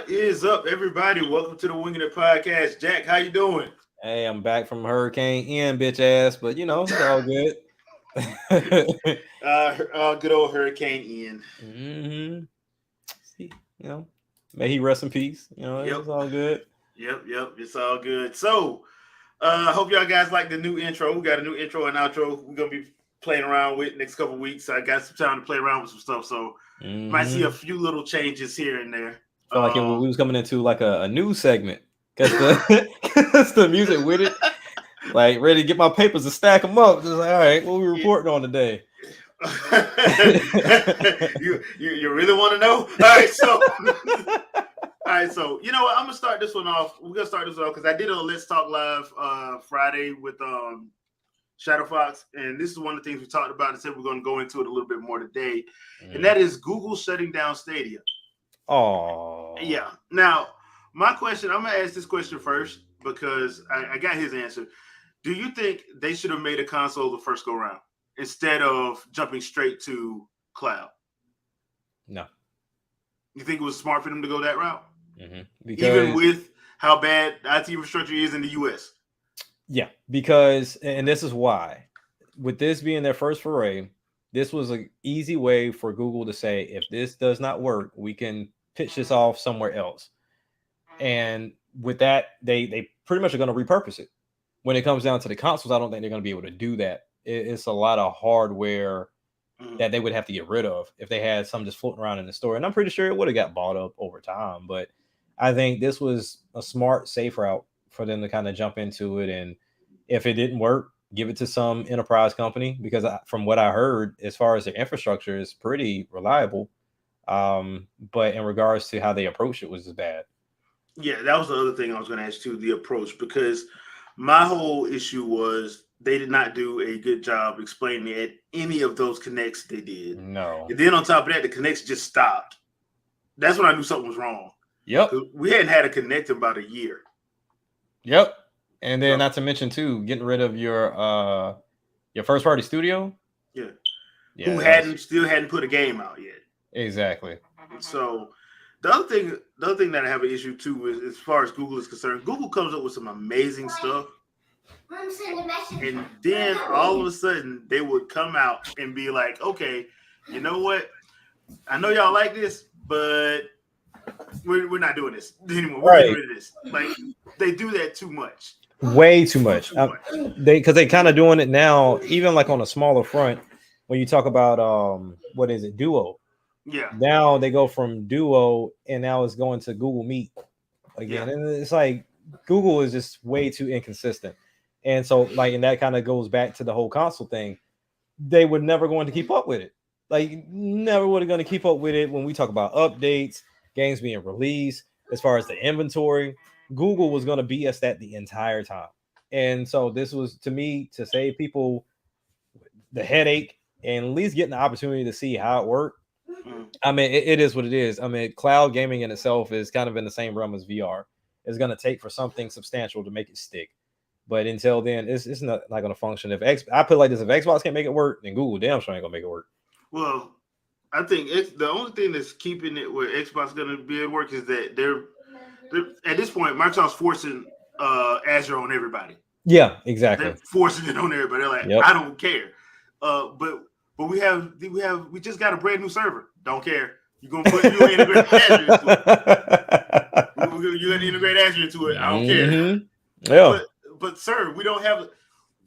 What is up, everybody? Welcome to the Wingin podcast. Jack, how you doing? Hey, I'm back from Hurricane Ian, bitch ass, but it's all good. Good old Hurricane Ian. hmm See, may he rest in peace. Yep, It's all good. yep. It's all good. So, I hope y'all guys like the new intro. We got a new intro and outro. We're gonna be playing around with next couple weeks. I got some time to play around with some stuff, so might see a few little changes here and there. Felt like we was coming into like a news segment because the music with it, like ready to get my papers and stack them up. Just like, all right, what we reporting on today? you really want to know? All right, so you know what? I'm gonna start this one off. We're gonna start this one off because I did a Let's Talk Live Friday with Shadow Fox, and this is one of the things we talked about. I said we're gonna go into it a little bit more today, and that is Google shutting down Stadia. Oh, yeah. Now, my question, I'm gonna ask this question first because I got his answer. Do you think they should have made a console the first go round instead of jumping straight to cloud? No. You think it was smart for them to go that route? Because, even with how bad IT infrastructure is in the US? Yeah, because, and this is why, with this being their first foray, this was an easy way for Google to say, if this does not work, we can pitch this off somewhere else. And with that, they pretty much are going to repurpose it. When it comes down to the consoles, I don't think they're going to be able to do that. It's a lot of hardware that they would have to get rid of if they had some just floating around in the store. And I'm pretty sure it would have got bought up over time. But I think this was a smart, safe route for them to kind of jump into it. And if it didn't work, give it to some enterprise company, because from what I heard, as far as their infrastructure is pretty reliable. But in regards to how they approach it was just bad. Yeah, that was the other thing I was going to ask too, the approach, because my whole issue was they did not do a good job explaining it, any of those connects they did. No. And then on top of that, the connects just stopped. That's when I knew something was wrong. Yep. We hadn't had a connect in about a year. Yep. And then not to mention too, getting rid of your first party studio. Yeah. Who still hadn't put a game out yet. Exactly. So the other thing that I have an issue too is, as far as Google is concerned, Google comes up with some amazing stuff. And then all of a sudden they would come out and be like, okay, you know what? I know y'all like this, but we're not doing this anymore. We're getting rid of this. Like, they do that too much. Way too much. Because they kind of doing it now, even like on a smaller front. When you talk about what is it, Duo? Yeah. Now they go from Duo and now it's going to Google Meet again. Yeah. And it's like Google is just way too inconsistent. And so, like, and that kind of goes back to the whole console thing. They were never going to keep up with it. Like, never would have going to keep up with it when we talk about updates, games being released, as far as the inventory. Google was going to BS that the entire time. And so this was, to me, to save people the headache and at least getting the opportunity to see how it worked. I mean, it is what it is. I mean, cloud gaming in itself is kind of in the same realm as VR. It's going to take for something substantial to make it stick. But until then, it's not going to function. I put it like this: if Xbox can't make it work, then Google damn sure ain't going to make it work. Well, I think the only thing that's keeping it where Xbox is going to be able to work is that they're at this point, Microsoft's forcing Azure on everybody. Yeah, exactly. They're forcing it on everybody. They're like, I don't care. But we just got a brand new server. Don't care. You're gonna integrate Azure into it. You're gonna integrate Azure into it. I don't care. Yeah. But sir, we don't have.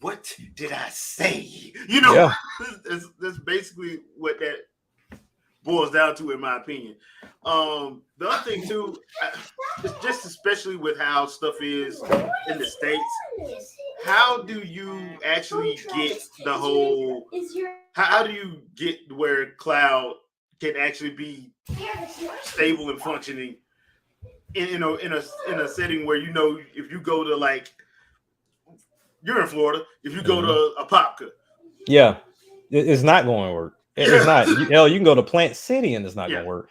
What did I say? That's basically what that boils down to, in my opinion. The other thing too, just especially with how stuff is in the States, how do you actually get the whole? How do you get where cloud can actually be stable and functioning in a setting where if you go to, like, you're in Florida, if you go to a Popka, it's not going to work. It's not. You can go to Plant City and it's not going to work.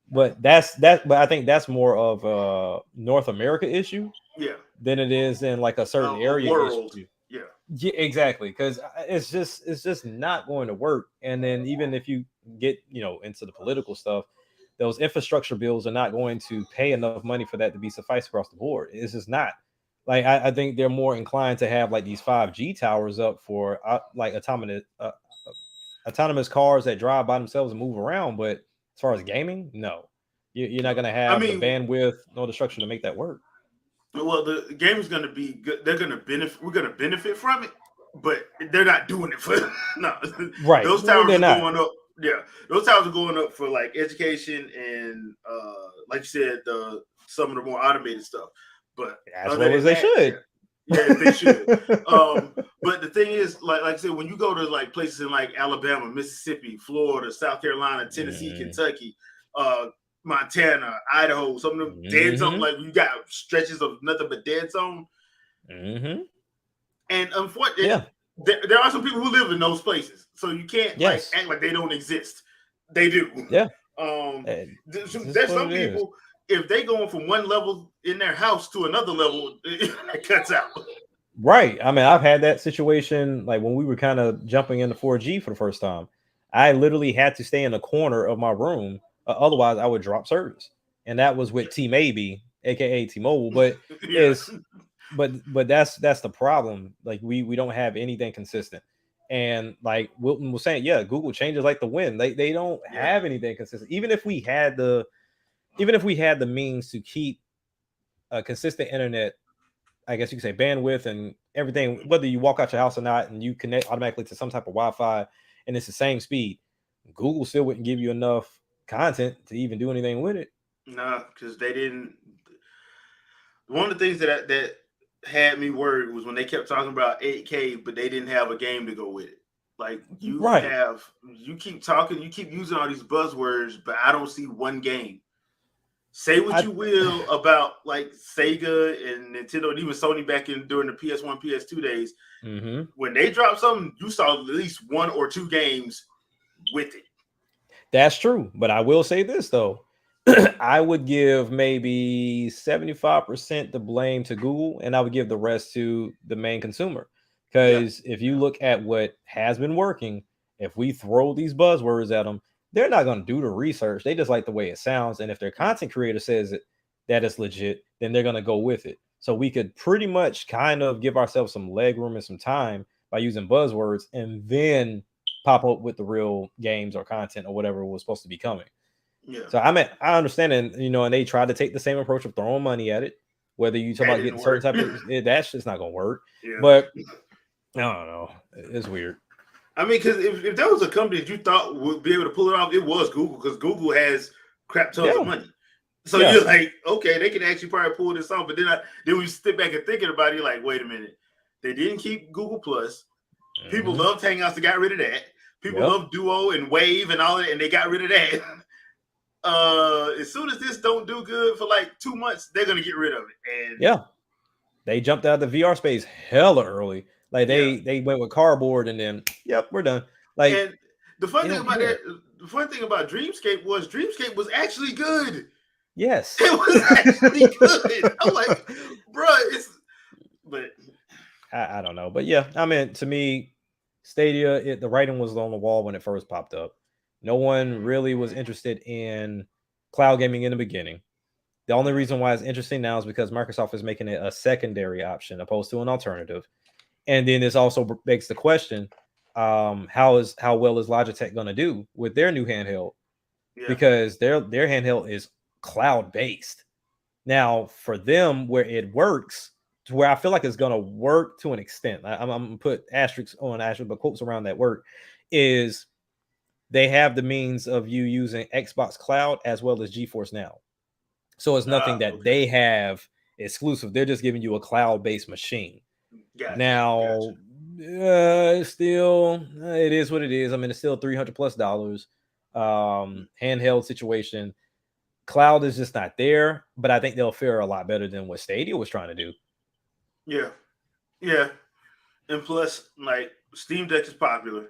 But but I think that's more of a North America issue, than it is in like a certain area issue. Yeah, exactly. Because it's just not going to work. And then even if you get into the political stuff, those infrastructure bills are not going to pay enough money for that to be suffice across the board. It's just not. Like I think they're more inclined to have like these 5G towers up for like autonomous cars that drive by themselves and move around. But as far as gaming, no, you're not going to have the bandwidth nor the structure to make that work. Well, the game is going to be good. They're going to benefit. We're going to benefit from it, but they're not doing it for no. Right. Those towers are going up. Yeah, those towers are going up for like education and like you said, some of the more automated stuff. But as well as they should. Yeah, they should. But the thing is, like I said, when you go to like places in like Alabama, Mississippi, Florida, South Carolina, Tennessee, Kentucky, Montana, Idaho, some of them dead zone, like you got stretches of nothing but dead zone. And unfortunately, there are some people who live in those places, so you can't like act like they don't exist. They do. Yeah. There's some people. If they going from one level in their house to another level, it cuts out. Right. I mean, I've had that situation like when we were kind of jumping into 4G for the first time. I literally had to stay in the corner of my room, otherwise I would drop service, and that was with T-Maybe, aka T-Mobile. But but that's the problem. Like we don't have anything consistent, and like Wilton was saying, Google changes like the wind. They don't have anything consistent. Even if we had the means to keep a consistent internet, I guess you could say bandwidth and everything, whether you walk out your house or not, and you connect automatically to some type of Wi-Fi and it's the same speed, Google still wouldn't give you enough content to even do anything with it. No, because they didn't. One of the things that had me worried was when they kept talking about 8K, but they didn't have a game to go with it. Like you keep talking, you keep using all these buzzwords, but I don't see one game. Say what you will about like Sega and Nintendo and even Sony back during the PS1, PS2 days. When they dropped something, you saw at least one or two games with it. That's true. But I will say this, though. I would give maybe 75% the blame to Google, and I would give the rest to the main consumer. Because if you look at what has been working, if we throw these buzzwords at them, they're not going to do the research. They just like the way it sounds. And if their content creator says that it's legit, then they're going to go with it. So we could pretty much kind of give ourselves some leg room and some time by using buzzwords and then pop up with the real games or content or whatever was supposed to be coming. Yeah. So I understand, and and they tried to take the same approach of throwing money at it. Whether you talk about getting certain type of that's just not going to work. Yeah. But I don't know. It's weird. I mean, because if there was a company that you thought would be able to pull it off, it was Google, because Google has crap tons of money. So you're like, okay, they can actually probably pull this off. But then when you sit back and thinking about it, you're like, wait a minute. They didn't keep Google Plus. People loved Hangouts. They got rid of that. People love Duo and Wave and all that, and they got rid of that. As soon as this don't do good for like 2 months, they're gonna get rid of it. And they jumped out of the VR space hella early. Like they went with cardboard and then we're done. Like, and the fun thing about Dreamscape was actually good. Yes, it was actually good. I'm like, bro, but I don't know. But I mean, to me, Stadia, the writing was on the wall when it first popped up. No one really was interested in cloud gaming in the beginning. The only reason why it's interesting now is because Microsoft is making it a secondary option opposed to an alternative. And then this also begs the question, how well is Logitech going to do with their new handheld? Because their handheld is cloud-based. Now, for them, where it works, to where I feel like it's going to work to an extent, I'm going to put asterisks on asterisk, but quotes around that word, is they have the means of you using Xbox Cloud as well as GeForce Now. So it's nothing that they have exclusive. They're just giving you a cloud-based machine. Now, still, it is what it is. I mean, it's still $300+. Handheld situation. Cloud is just not there, but I think they'll fare a lot better than what Stadia was trying to do. Yeah. And plus, like, Steamdeck is popular.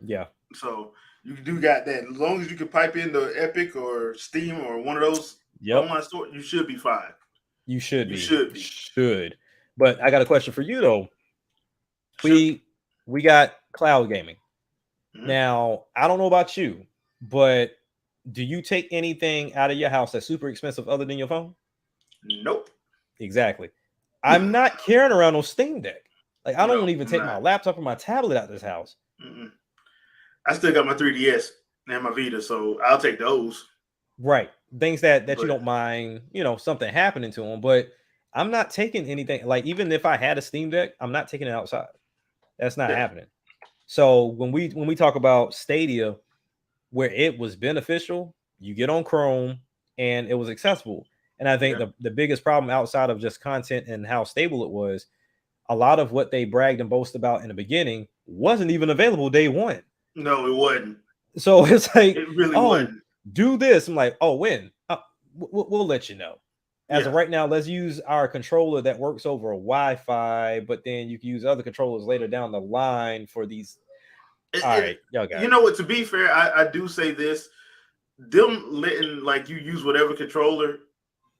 Yeah. So you do got that. As long as you can pipe in the Epic or Steam or one of those online stores, you should be fine. You should be. But I got a question for you though. We got cloud gaming. Now, I don't know about you, but do you take anything out of your house that's super expensive other than your phone? Nope. Exactly. I'm not carrying around no Steam Deck. Like, I don't even I'm take not. my laptop or my tablet out of this house. Mm-mm. I still got my 3DS and my Vita, so I'll take those. Right. Things that you don't mind, something happening to them. But I'm not taking anything. Like, even if I had a Steam Deck, I'm not taking it outside. That's not happening. So when we talk about Stadia, where it was beneficial, you get on Chrome and it was accessible. And I think the biggest problem outside of just content and how stable it was, a lot of what they bragged and boasted about in the beginning wasn't even available day one. No, it wasn't. So it's like, it really wasn't. Do this. I'm like, oh, when? We'll let you know. As of right now, let's use our controller that works over a Wi-Fi, but then you can use other controllers later down the line for these. All right, y'all got you know what? To be fair, I do say this: them letting like you use whatever controller.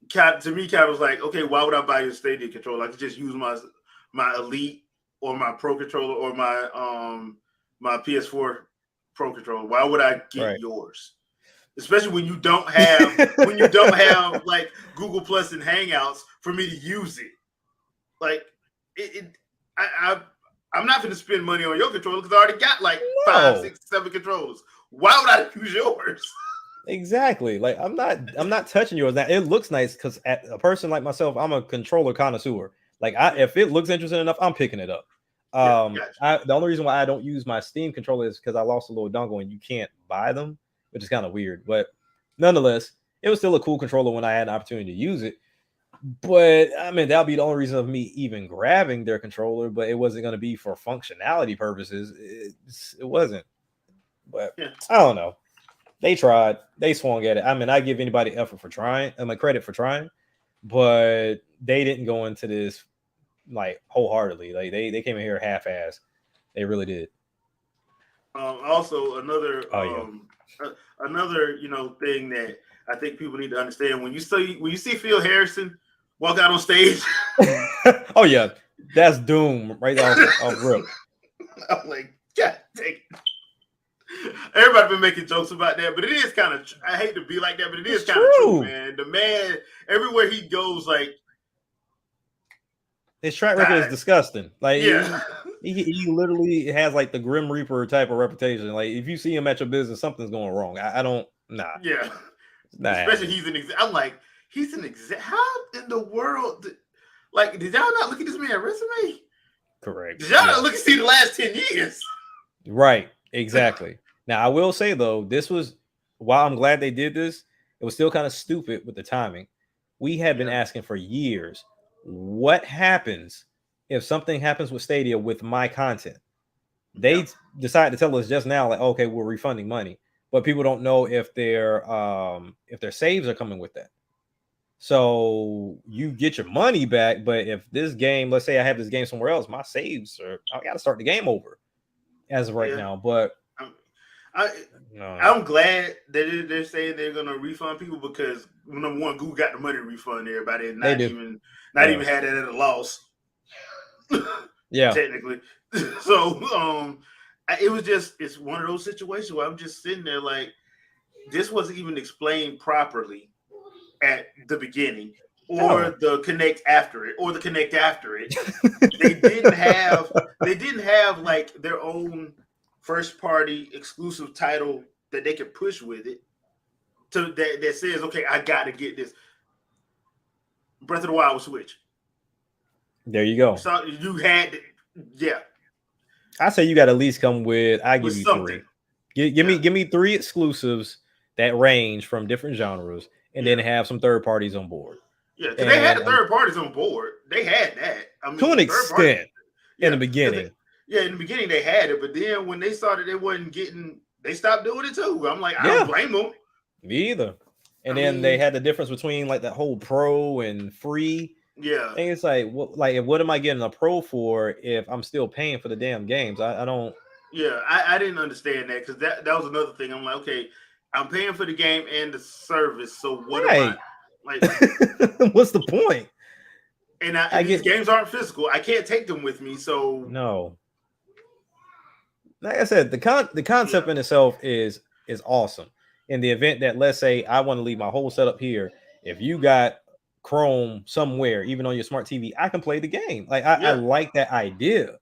To me, Cat was like, okay, why would I buy your Stadia controller? I could just use my Elite or my Pro controller or my PS4 Pro controller. Why would I get yours? Especially when you don't have like Google Plus and Hangouts for me to use it. Like I'm not going to spend money on your controller because I already got like 5, 6, 7 controllers. Why would I use yours? Exactly. Like I'm not touching yours. Now it looks nice because a person like myself, I'm a controller connoisseur. Like if it looks interesting enough, I'm picking it up. The only reason why I don't use my Steam controller is because I lost a little dongle and you can't buy them, which is kind of weird. But nonetheless, it was still a cool controller when I had an opportunity to use it. But I mean, that'll be the only reason of me even grabbing their controller. But it wasn't going to be for functionality purposes. It wasn't. But I don't know. They tried. They swung at it. I mean, I give anybody effort for trying. I mean, credit for trying, but they didn't go into this like wholeheartedly. Like they came in here half-ass. They really did. Also, another another thing that I think people need to understand when you see Phil Harrison walk out on stage. Oh yeah, that's doom right off rip. I'm like, God dang it. Everybody been making jokes about that, but it is kind of. I hate to be like that, but it is kind of true, man. The man, everywhere he goes, like his track record is disgusting. Like he literally has like the Grim Reaper type of reputation. Like if you see him at your business, something's going wrong. I don't. Nah. Yeah. Especially he's an exec. I'm like, he's an exec. How in the world? Did y'all not look at this man's resume? Correct. Did y'all not look and see the last 10 years? Right. Exactly. Now, I will say, though, this was, while I'm glad they did this, it was still kind of stupid with the timing. We had been asking for years, what happens if something happens with Stadia with my content? They decided to tell us just now, like, okay, we're refunding money, but people don't know if their saves are coming with that. So you get your money back, but if this game, let's say I have this game somewhere else, my saves I got to start the game over as of right now. But I'm glad that they're saying they're gonna refund people because number one, Google got the money to refund everybody and not even had it at a loss. Technically. So it's one of those situations where I'm just sitting there like this wasn't even explained properly at the beginning or the connect after it or the connect after it. They didn't have like their own first party exclusive title that they could push with it that says, okay, I gotta get this. Breath of the Wild Switch. There you go. So you had I say you got to at least come with. I give you something. 3. Give me 3 exclusives that range from different genres, and then have some third parties on board. Yeah, because they had the third parties on board. They had that. I mean, to an extent in the beginning. In the beginning they had it, but then when they started, they stopped doing it too. I'm like, I don't blame them. Me either. And then they had the difference between like that whole pro and free. Yeah. And it's like, what am I getting a pro for if I'm still paying for the damn games? I don't. Yeah, I didn't understand that because that was another thing. I'm like, okay, I'm paying for the game and the service, so what am I like? What's the point? And these games aren't physical. I can't take them with me, so no. Like I said, the concept in itself is awesome, in the event that, let's say, I want to leave my whole setup here, if you got Chrome somewhere, even on your smart TV, I can play the game. Like I like that idea,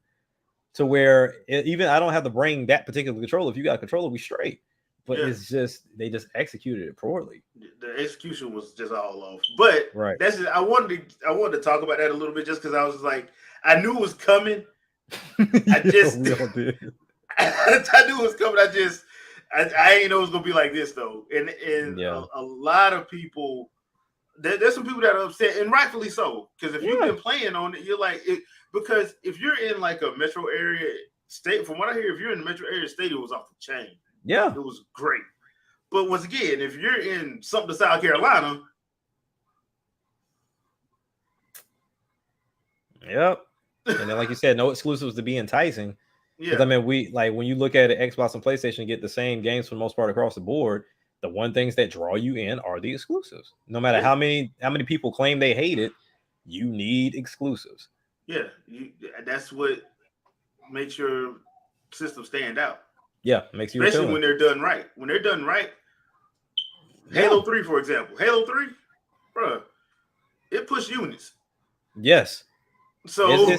to where even I don't have to bring that particular controller. If you got a controller, we straight. But it's just they just executed it poorly. The execution was just all off. But that's just, I wanted to talk about that a little bit, just because I was like, I knew it was coming. I just I knew it was coming. I didn't know it was gonna be like this though. And a lot of people, there's some people that are upset, and rightfully so, because if you've been playing on it, you're like it, because if you're in like a metro area state, from what I hear, if you're in the metro area, Stadia was off the chain. Yeah, it was great. But once again, if you're in something to South Carolina, and then like you said, no exclusives to be enticing. I mean, we like when you look at it, Xbox and PlayStation get the same games for the most part across the board. The one things that draw you in are the exclusives. No matter how many people claim they hate it, you need exclusives. Yeah, that's what makes your system stand out. Yeah, makes you especially when they're done right. When they're done right, Halo 3, for example. Halo 3, bro, it pushed units. Yes. So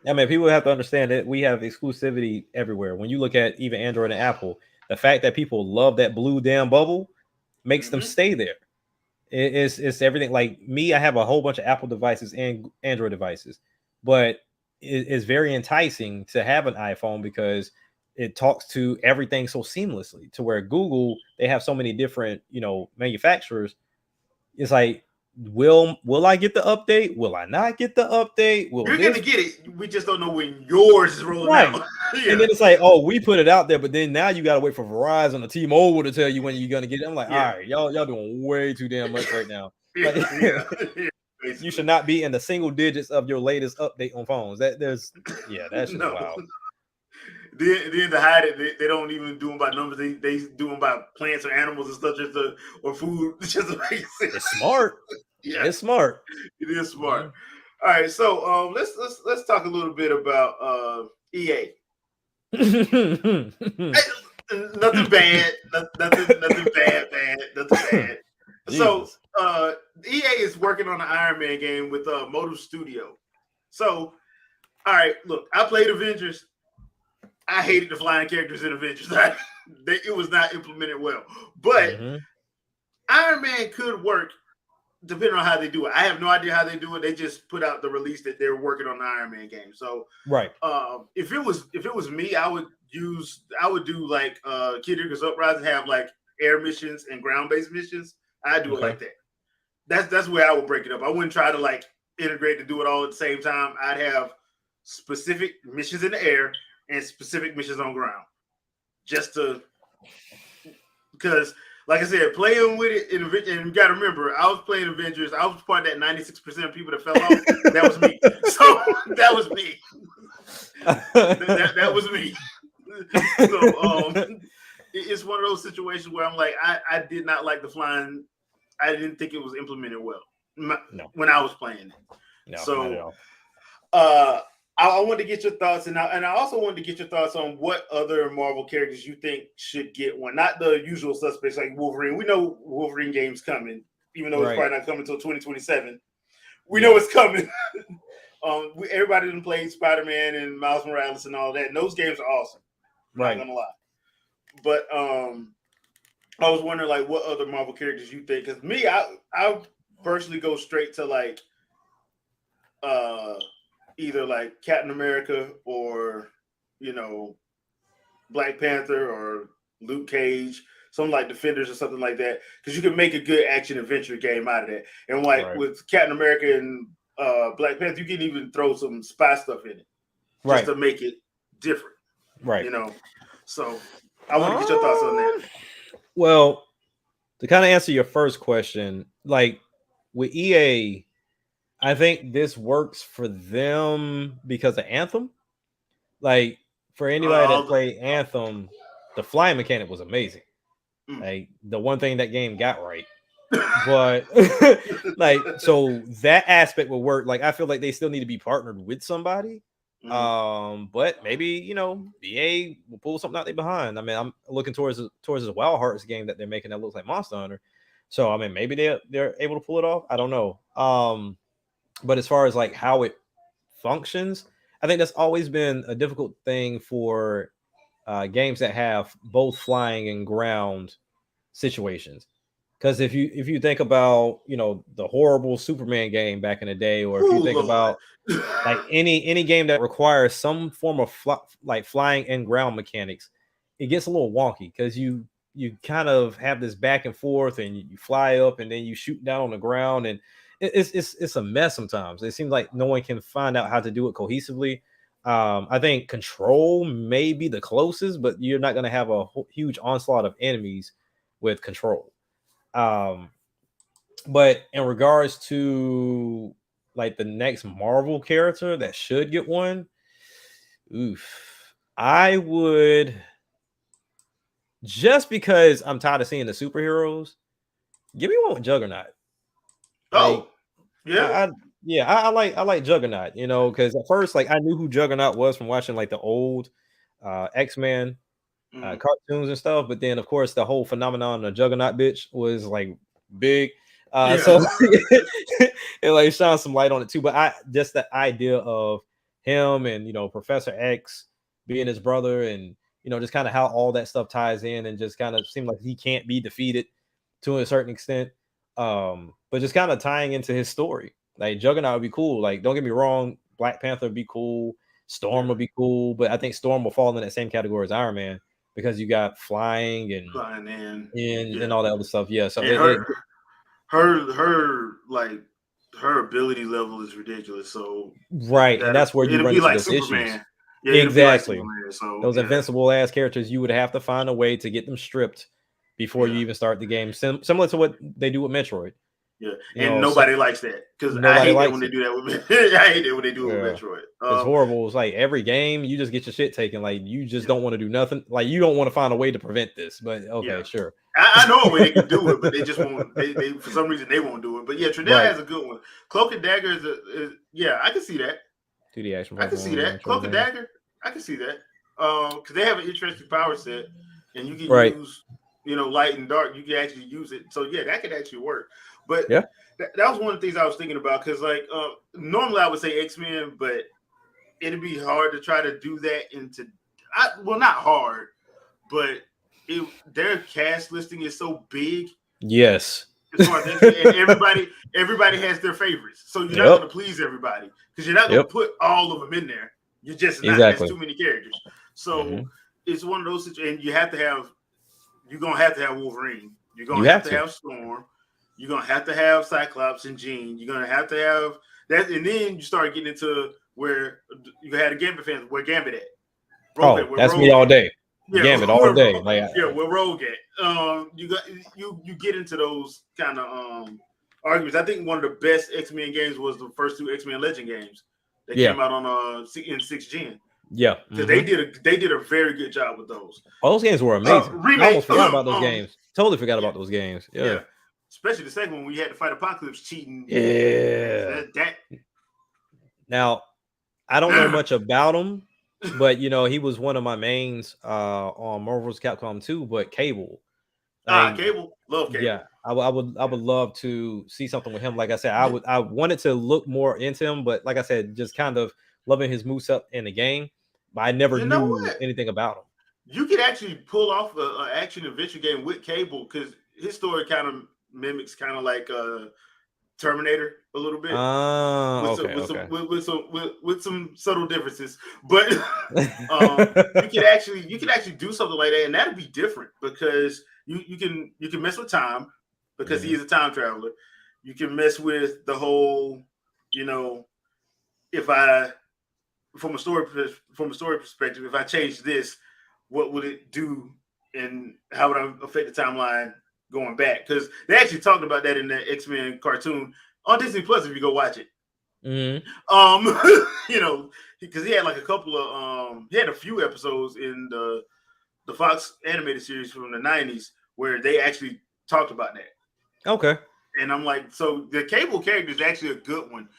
I mean, people have to understand that we have exclusivity everywhere. When you look at even Android and Apple, the fact that people love that blue damn bubble makes them stay there. It's everything. Like me, I have a whole bunch of Apple devices and Android devices, but it's very enticing to have an iPhone because it talks to everything so seamlessly, to where Google, they have so many different, manufacturers. It's like, will I get the update? Will I not get the update? You're gonna get it. We just don't know when yours is rolling out. And then it's like, oh, we put it out there, but then now you gotta wait for Verizon or T-Mobile to tell you when you're gonna get it. I'm like, all right, y'all doing way too damn much right now. You should not be in the single digits of your latest update on phones. That's just wild. Then to hide it, they don't even do them by numbers. They do them by plants or animals and stuff, or food. Just to make sense. It's smart. It's smart. It is smart. All right, so let's talk a little bit about EA. Nothing bad. Nothing bad. So EA is working on an Iron Man game with Motive Studio. So, all right, look, I played Avengers. I hated the flying characters in Avengers. It was not implemented well. But Iron Man could work depending on how they do it. I have no idea how they do it. They just put out the release that they're working on the Iron Man game. So if it was me, I would do like Kid Icarus Uprising, have like air missions and ground-based missions. I'd do it like that. That's where I would break it up. I wouldn't try to like integrate to do it all at the same time. I'd have specific missions in the air and specific missions on ground, because, like I said, playing with it in Avengers, and you got to remember, I was playing Avengers. I was part of that 96% of people that fell off. That was me. So that was me. that was me. So it's one of those situations where I'm like, I did not like the flying. I didn't think it was implemented well when I was playing it. No, so I wanted to get your thoughts, and I also wanted to get your thoughts on what other Marvel characters you think should get one. Not the usual suspects like Wolverine. We know Wolverine game's coming, even though it's probably not coming until 2027. We know it's coming. Everybody done played Spider-Man and Miles Morales and all that. And those games are awesome. Not gonna lie. But I was wondering like what other Marvel characters you think. Because me, I personally go straight to like either like Captain America or Black Panther or Luke Cage, something like Defenders or something like that, because you can make a good action adventure game out of that. And like with Captain America and Black Panther, you can even throw some spy stuff in it just to make it different. So I want to get your thoughts on that. Well, to kind of answer your first question, like with EA, I think this works for them because of Anthem. Like for anybody that played Anthem, the flying mechanic was amazing. Like the one thing that game got right. But like, so that aspect will work. Like I feel like they still need to be partnered with somebody But maybe BA will pull something out there behind. I mean, I'm looking towards this Wild Hearts game that they're making that looks like Monster Hunter. So I mean, maybe they're able to pull it off. I don't know. But as far as like how it functions, I think that's always been a difficult thing for games that have both flying and ground situations. Because if you think about the horrible Superman game back in the day, or if you think about like any game that requires some form of like flying and ground mechanics, it gets a little wonky because you kind of have this back and forth, and you fly up and then you shoot down on the ground, and it's a mess sometimes. It seems like no one can find out how to do it cohesively. I think Control may be the closest, but you're not going to have a huge onslaught of enemies with Control. But in regards to like the next Marvel character that should get one, I would, just because I'm tired of seeing the superheroes, give me one with Juggernaut. Oh, yeah. I like Juggernaut, because at first, like, I knew who Juggernaut was from watching like the old X-Men cartoons and stuff, but then of course the whole phenomenon of Juggernaut bitch was like big. So it like shines some light on it too. But I just the idea of him and Professor X being his brother, and just kind of how all that stuff ties in, and just kind of seemed like he can't be defeated to a certain extent. But just kind of tying into his story. Like Juggernaut would be cool. Like, don't get me wrong, Black Panther would be cool, Storm would be cool, but I think Storm will fall in that same category as Iron Man because you got flying and all that other stuff. Yeah, so her ability level is ridiculous. So right, and that's where you run into those Superman issues. Yeah, exactly. Like Superman, so, those invincible ass characters, you would have to find a way to get them stripped before you even start the game. Similar to what they do with Metroid. Yeah, and nobody likes that because I hate that when they do that with me. I hate it when they do it with Metroid. It's horrible. It's like every game you just get your shit taken. Like you just don't want to do nothing. Like you don't want to find a way to prevent this. But okay, sure. I know a way they can do it, but they just won't. They for some reason they won't do it. But yeah, Trudell has a good one. Cloak and Dagger is I can see that. 2D action. I can see that. Cloak and Dagger, I can see that. Because they have an interesting power set, and you can use light and dark. You can actually use it. So yeah, that could actually work. But that was one of the things I was thinking about because, like, normally I would say X-Men, but it'd be hard to try to do that not hard, but their cast listing is so big. Yes. As far as and everybody has their favorites, so you're not going to please everybody because you're not going to put all of them in there. You're just not. There's too many characters. So it's one of those situations. And you're going to have to have Wolverine. You're going to have to have Storm. You're going to have Cyclops and Jean. You're going to have that. And then you start getting into where you had a Gambit fans. Where Gambit at? That's Rogue me all day. Yeah, Gambit all day. Where Rogue at? You get into those kind of arguments. I think one of the best X-Men games was the first two X-Men Legend games that came out on in 6th Gen. Yeah, because they did a very good job with those. All those games were amazing. I almost forgot about those games. Totally forgot about those games. Yeah. Especially the second one when we had to fight Apocalypse cheating. Yeah. Now, I don't know much about him, but he was one of my mains on Marvel's Capcom 2, but Cable. Cable. Love Cable. Yeah, I would love to see something with him. Like I said, I wanted to look more into him, but like I said, just kind of loving his moveset in the game, but I never knew anything about him. You could actually pull off an action adventure game with Cable because his story kind of mimics kind of like Terminator a little bit. With some subtle differences, but you can actually do something like that, and that'd be different because you can mess with time because he is a time traveler. You can mess with the whole, if I from a story perspective, if I change this, what would it do, and how would I affect the timeline going back? Because they actually talked about that in the X-Men cartoon on Disney Plus. If you go watch it, because he had like a couple of he had a few episodes in the Fox animated series from the 90s where they actually talked about that. Okay, and I'm like, so the Cable character is actually a good one.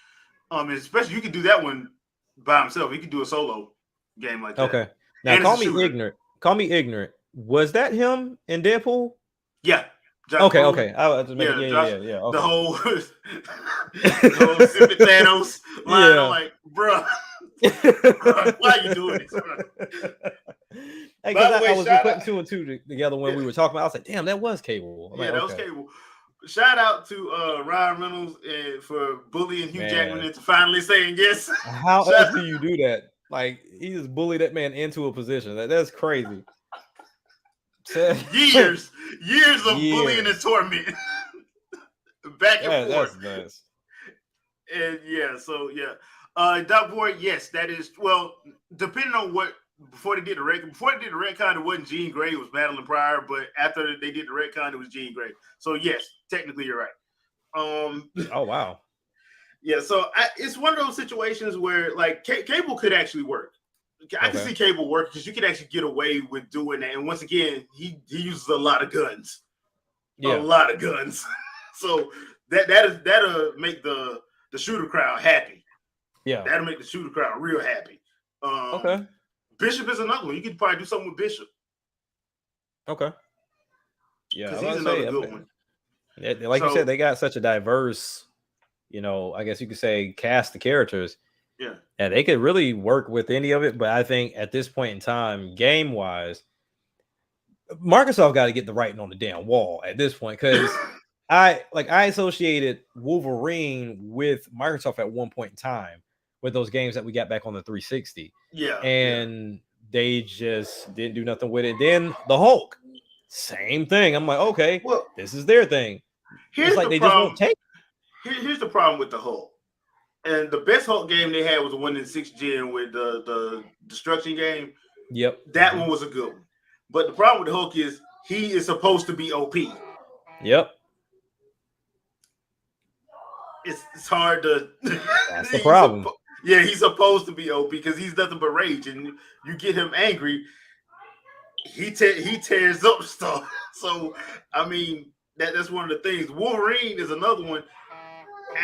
Especially you can do that one by himself. He could do a solo game like that. Okay. Now And call me ignorant. Call me ignorant. Was that him in Deadpool? Yeah. Josh Brolin. Okay. I was just making, Josh, yeah. Okay. The whole Symphony Thanos line. I'm like, bro, why are you doing this? Hey, because I was putting 2 and 2 together when we were talking about. I was like, damn, that was Cable. That was Cable. Shout out to Ryan Reynolds for bullying Hugh Jackman into finally saying yes. How else do you do that? Like, he just bullied that man into a position. That's crazy. years of bullying and torment. Back and forth. That's nice. And Doc Boy, yes, that is, well, depending on what, before they did the retcon, it wasn't Jean Grey, it was Madeline Pryor, but after they did the retcon, it was Jean Grey. So yes, technically you're right. Oh wow. Yeah, so it's one of those situations where like Cable could actually work. I can see Cable work because you can actually get away with doing that. And once again, he uses a lot of guns. Yeah. A lot of guns. So that'll make the shooter crowd happy. Yeah. That'll make the shooter crowd real happy. Okay. Bishop is another one. You could probably do something with Bishop. Okay. Yeah. Because he's another good one. Like you said, they got such a diverse, I guess you could say, cast of characters. Yeah. And they could really work with any of it. But I think at this point in time, game-wise, Microsoft got to get the writing on the damn wall at this point. Because I associated Wolverine with Microsoft at one point in time with those games that we got back on the 360. Yeah. And they just didn't do nothing with it. Then the Hulk, same thing. I'm like, okay, well, this is their thing. It's like they just won't take it. Here's the problem with the Hulk. And the best Hulk game they had was the one in 6th gen with the Destruction game. Yep. That one was a good one. But the problem with the Hulk is he is supposed to be OP. Yep. It's hard to... That's the problem. He's supposed to be OP because he's nothing but rage. And you get him angry, he tears up stuff. So, I mean, that's one of the things. Wolverine is another one.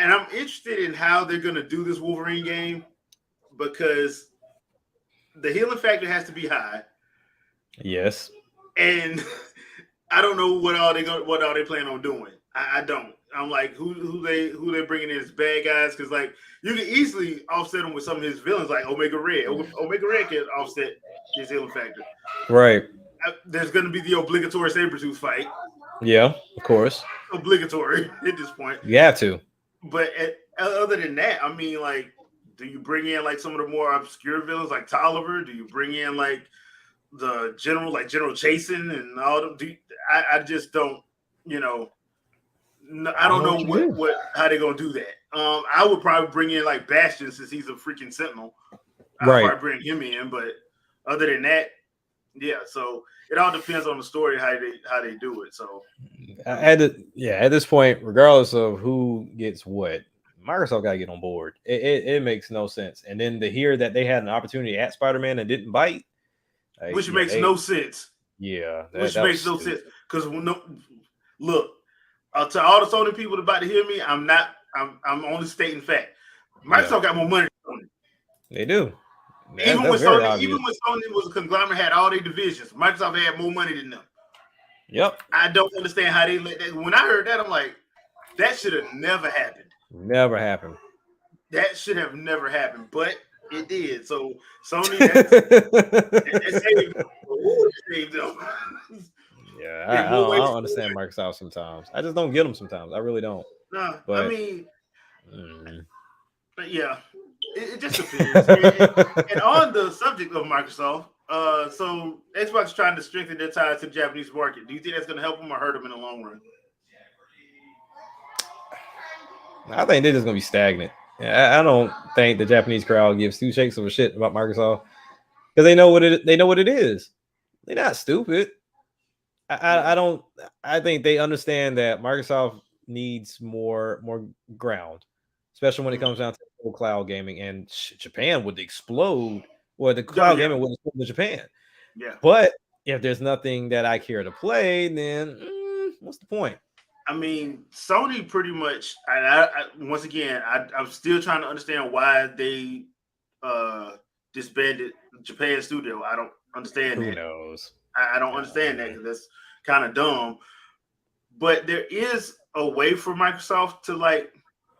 And I'm interested in how they're going to do this Wolverine game because the healing factor has to be high. Yes. And I don't know what all they plan on doing. I don't. I'm like, who they bringing in as bad guys? Because like you can easily offset him with some of his villains, like Omega Red. Omega Red can offset his healing factor. Right. There's going to be the obligatory Sabretooth fight. Yeah, of course. Obligatory at this point. You have to. But other than that, I mean, like, do you bring in like some of the more obscure villains like Tolliver? Do you bring in like the general, like General Chasen and all them? I just don't, I don't know how they're gonna do that. I would probably bring in like Bastion since he's a freaking Sentinel. I'd probably bring him in, but other than that, yeah. So it all depends on the story how they do it. So at this point, regardless of who gets what, Microsoft got to get on board. It makes no sense. And then to hear that they had an opportunity at Spider-Man and didn't bite, which makes no sense. Yeah, which makes no sense because look, to all the Sony people about to hear me, I'm only stating fact. Microsoft got more money than Sony. They do. Even when Sony was a conglomerate, had all their divisions, Microsoft had more money than them. Yep. I don't understand how they let that. When I heard that, I'm like, that should have never happened. Never happened. That should have never happened, but it did. So Sony saved them. Yeah, I don't understand Microsoft sometimes. I just don't get them sometimes. I really don't. No, but, I mean, but yeah, it just depends. and on the subject of Microsoft, so Xbox is trying to strengthen their ties to the Japanese market. Do you think that's going to help them or hurt them in the long run? I think they're just going to be stagnant. I don't think the Japanese crowd gives two shakes of a shit about Microsoft because they know what it is. They're not stupid. I think they understand that Microsoft needs more ground, especially when it comes down to cloud gaming, and Japan would explode. Well, the cloud gaming would explode in Japan. Yeah. But if there's nothing that I care to play, then what's the point? I mean, Sony pretty much. I once again, I'm still trying to understand why they disbanded Japan studio. I don't understand Who that. knows? I don't understand that because that's kind of dumb. But there is a way for Microsoft to like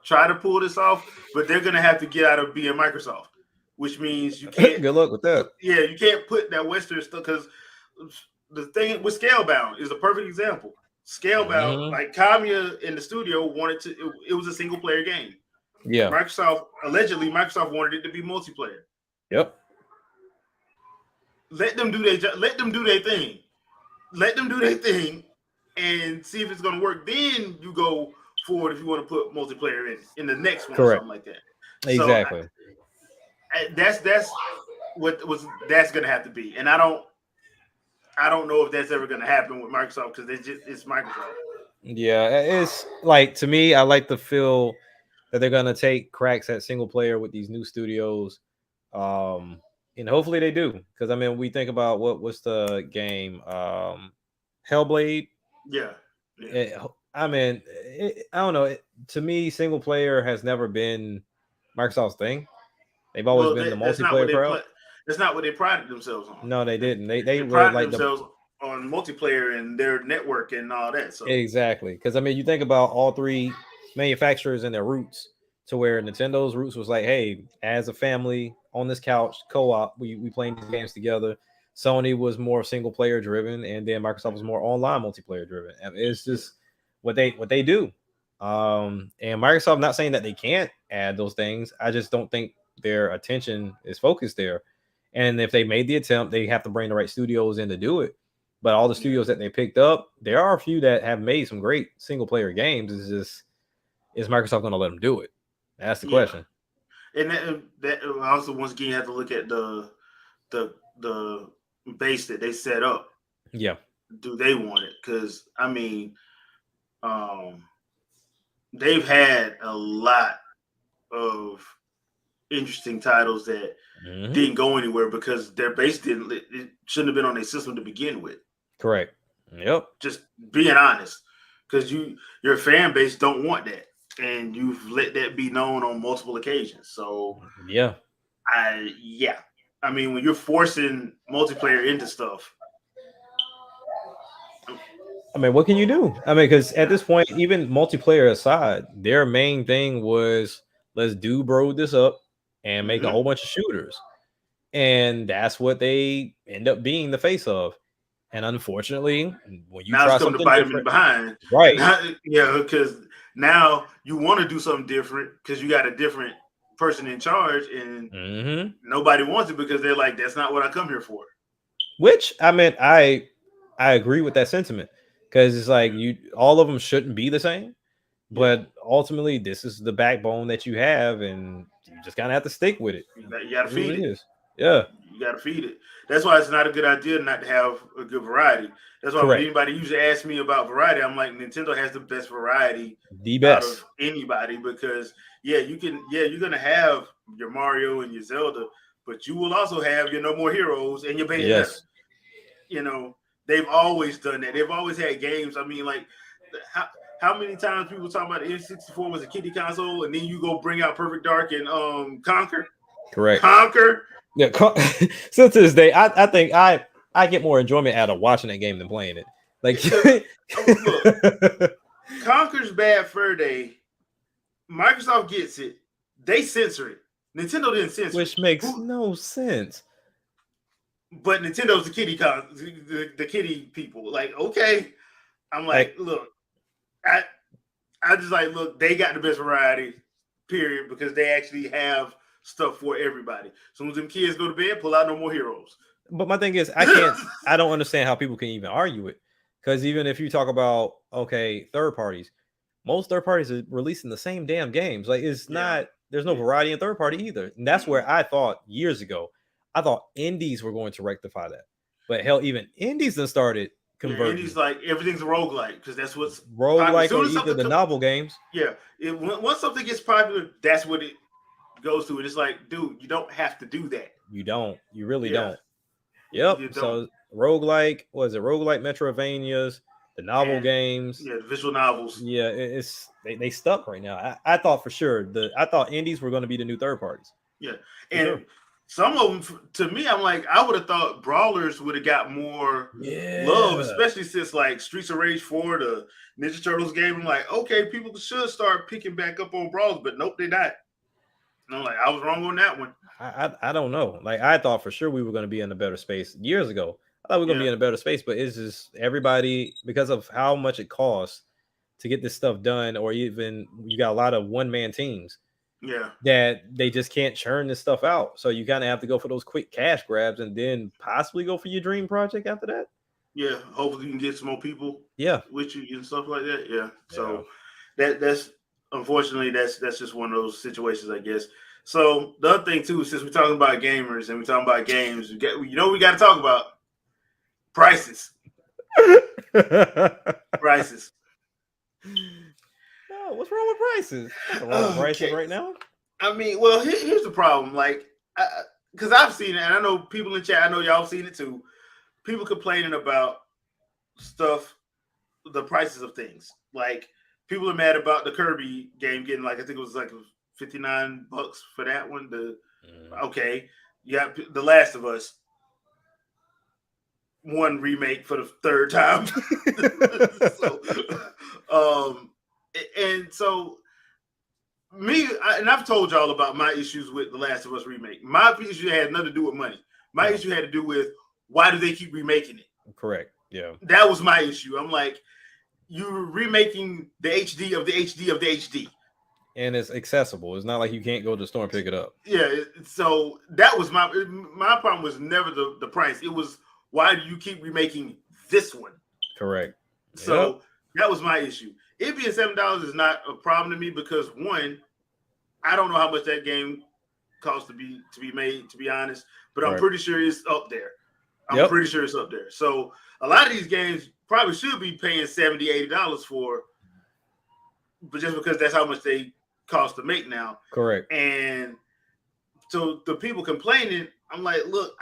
try to pull this off, but they're gonna have to get out of being Microsoft, which means you can't. Good luck with that. Yeah, you can't put that Western stuff because the thing with Scalebound is a perfect example. Scalebound, like Kamiya in the studio wanted to. It was a single player game. Yeah. Microsoft wanted it to be multiplayer. Yep. Let them do their thing. Let them do their thing and see if it's going to work. Then you go forward if you want to put multiplayer in the next one. Correct. Or something like that. Exactly. So that's that's going to have to be. And I don't know if that's ever going to happen with Microsoft because it's Microsoft. Yeah, it's like, to me, I like to feel that they're going to take cracks at single player with these new studios. And hopefully they do, because I mean, we think about what's the game, Hellblade. Yeah. I mean, I don't know. To me, single player has never been Microsoft's thing. They've always been the multiplayer crowd. That's not what they prided themselves on. No, they didn't. They were prided like themselves on multiplayer and their network and all that. So exactly, because I mean, you think about all three manufacturers and their roots, to where Nintendo's roots was like, hey, as a family on this couch, co-op, we playing these games together. Sony was more single player driven, and then Microsoft was more online multiplayer driven. And it's just what they do. And Microsoft, not saying that they can't add those things. I just don't think their attention is focused there. And if they made the attempt, they have to bring the right studios in to do it. But all the studios that they picked up, there are a few that have made some great single player games. It's just, is Microsoft going to let them do it? That's the question. And that also, once again, you have to look at the base that they set up. Yeah. Do they want it? Because I mean, they've had a lot of interesting titles that didn't go anywhere because their base it shouldn't have been on their system to begin with. Correct. Yep. Just being honest, because your fan base don't want that, and you've let that be known on multiple occasions. So yeah, I mean, when you're forcing multiplayer into stuff, I mean, what can you do? I mean, because at this point, even multiplayer aside, their main thing was, let's bro this up and make a whole bunch of shooters. And that's what they end up being the face of. And unfortunately, when you now try it's something to bite different, them behind, right? Because now you want to do something different because you got a different person in charge, and nobody wants it because they're like, that's not what I come here for. Which, I mean, I agree with that sentiment, because it's like, all of them shouldn't be the same, but ultimately this is the backbone that you have, and you just kind of have to stick with it. You got to feed it. Yeah, you got to feed it. That's why it's not a good idea not to have a good variety. That's why when anybody usually asks me about variety, I'm like, Nintendo has the best variety out of anybody, because you're gonna have your Mario and your Zelda, but you will also have your No More Heroes and your Bayonetta. Yes. You know, they've always done that. They've always had games. I mean, like, how many times people talk about the N64 was a kiddie console, and then you go bring out Perfect Dark and Conquer. Correct. Conquer. Yeah. Still to this day, I think I get more enjoyment out of watching that game than playing it. Like, look, Conquer's Bad Fur Day. Microsoft gets it. They censor it. Nintendo didn't censor Which makes no sense. But Nintendo's the kiddie people. Like, okay. I'm like, look, I just like, look, they got the best variety, period, because they actually have stuff for everybody. As soon as them kids go to bed, pull out No More Heroes. But my thing is, I don't understand how people can even argue it. Because even if you talk about, third parties, most third parties are releasing the same damn games. Like, it's not, there's no variety in third party either. And that's where I thought years ago, indies were going to rectify that. But hell, even indies then started converting. Indies, like, everything's a roguelike, because that's what's roguelike, or either the novel games. Yeah. Once something gets popular, that's what it goes to. And it's like, dude, you don't have to do that. You don't. You really don't. Yep. So roguelike, roguelike Metrovanias, the novel games. Yeah, the visual novels. Yeah, it's they stuck right now. I thought for sure I thought indies were going to be the new third parties. Yeah, and some of them, to me, I'm like, I would have thought brawlers would have got more love, especially since like Streets of Rage 4, the Ninja Turtles game. I'm like, okay, people should start picking back up on brawlers, but nope, they not. And I'm like, I was wrong on that one. I don't know. Like I thought for sure we were going to be in a better space years ago. I thought we were going to be in a better space, but it's just everybody, because of how much it costs to get this stuff done, or even you got a lot of one-man teams. Yeah, that they just can't churn this stuff out. So you kind of have to go for those quick cash grabs and then possibly go for your dream project after that. Yeah, hopefully you can get some more people. Yeah, with you and stuff like that. Yeah, so that's unfortunately that's just one of those situations, I guess. So the other thing too, since we're talking about gamers and we're talking about games, we got to talk about prices. Prices. What's wrong with prices? A lot of prices right now. I mean, well, here's the problem. Like, because I've seen it, and I know people in chat. I know y'all seen it too. People complaining about stuff, the prices of things. Like, people are mad about the Kirby game getting like, I think it was like $59 for that one. Okay, you got The Last of Us 1 remake for the third time. So and I've told y'all about my issues with The Last of Us remake. My issue had nothing to do with money. My issue had to do with, why do they keep remaking it? Correct. Yeah. That was my issue. I'm like, you're remaking the HD of the HD of the HD. And it's accessible. It's not like you can't go to the store and pick it up. Yeah. So that was my problem was never the price. It was, why do you keep remaking this one? Correct. So that was my issue. It being $7 is not a problem to me because, one, I don't know how much that game costs to be made, to be honest, but I'm pretty sure it's up there. I'm pretty sure it's up there. So a lot of these games probably should be paying $70, $80 for, but just because that's how much they cost to make now. Correct. And so the people complaining, I'm like, look,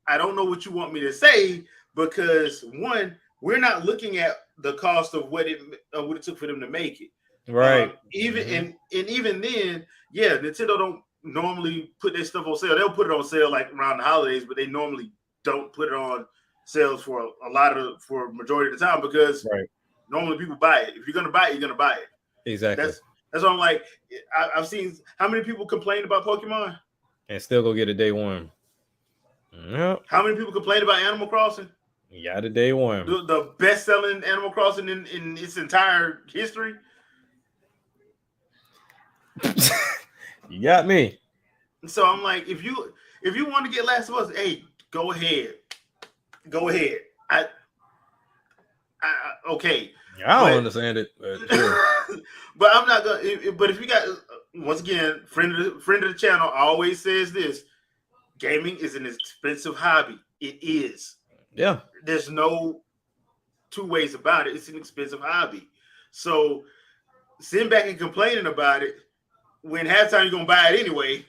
I don't know what you want me to say, because one, we're not looking at the cost of what it took for them to make it. Right. Even even then, yeah, Nintendo don't normally put their stuff on sale. They'll put it on sale like around the holidays, but they normally don't put it on sales for for a majority of the time, because normally people buy it. If you're gonna buy it, you're gonna buy it. Exactly. That's what I'm like. I've seen how many people complain about Pokemon and still go get a day one. Yep. How many people complain about Animal Crossing? You got a day one. The best-selling Animal Crossing in its entire history. You got me. So I'm like, if you want to get Last of Us, hey, go ahead. Okay. I don't understand it, but, sure. But I'm not gonna. But if you got, once again, friend of the channel always says this: gaming is an expensive hobby. It is. Yeah. There's no two ways about it. It's an expensive hobby. So sitting back and complaining about it when half the time you're gonna buy it anyway.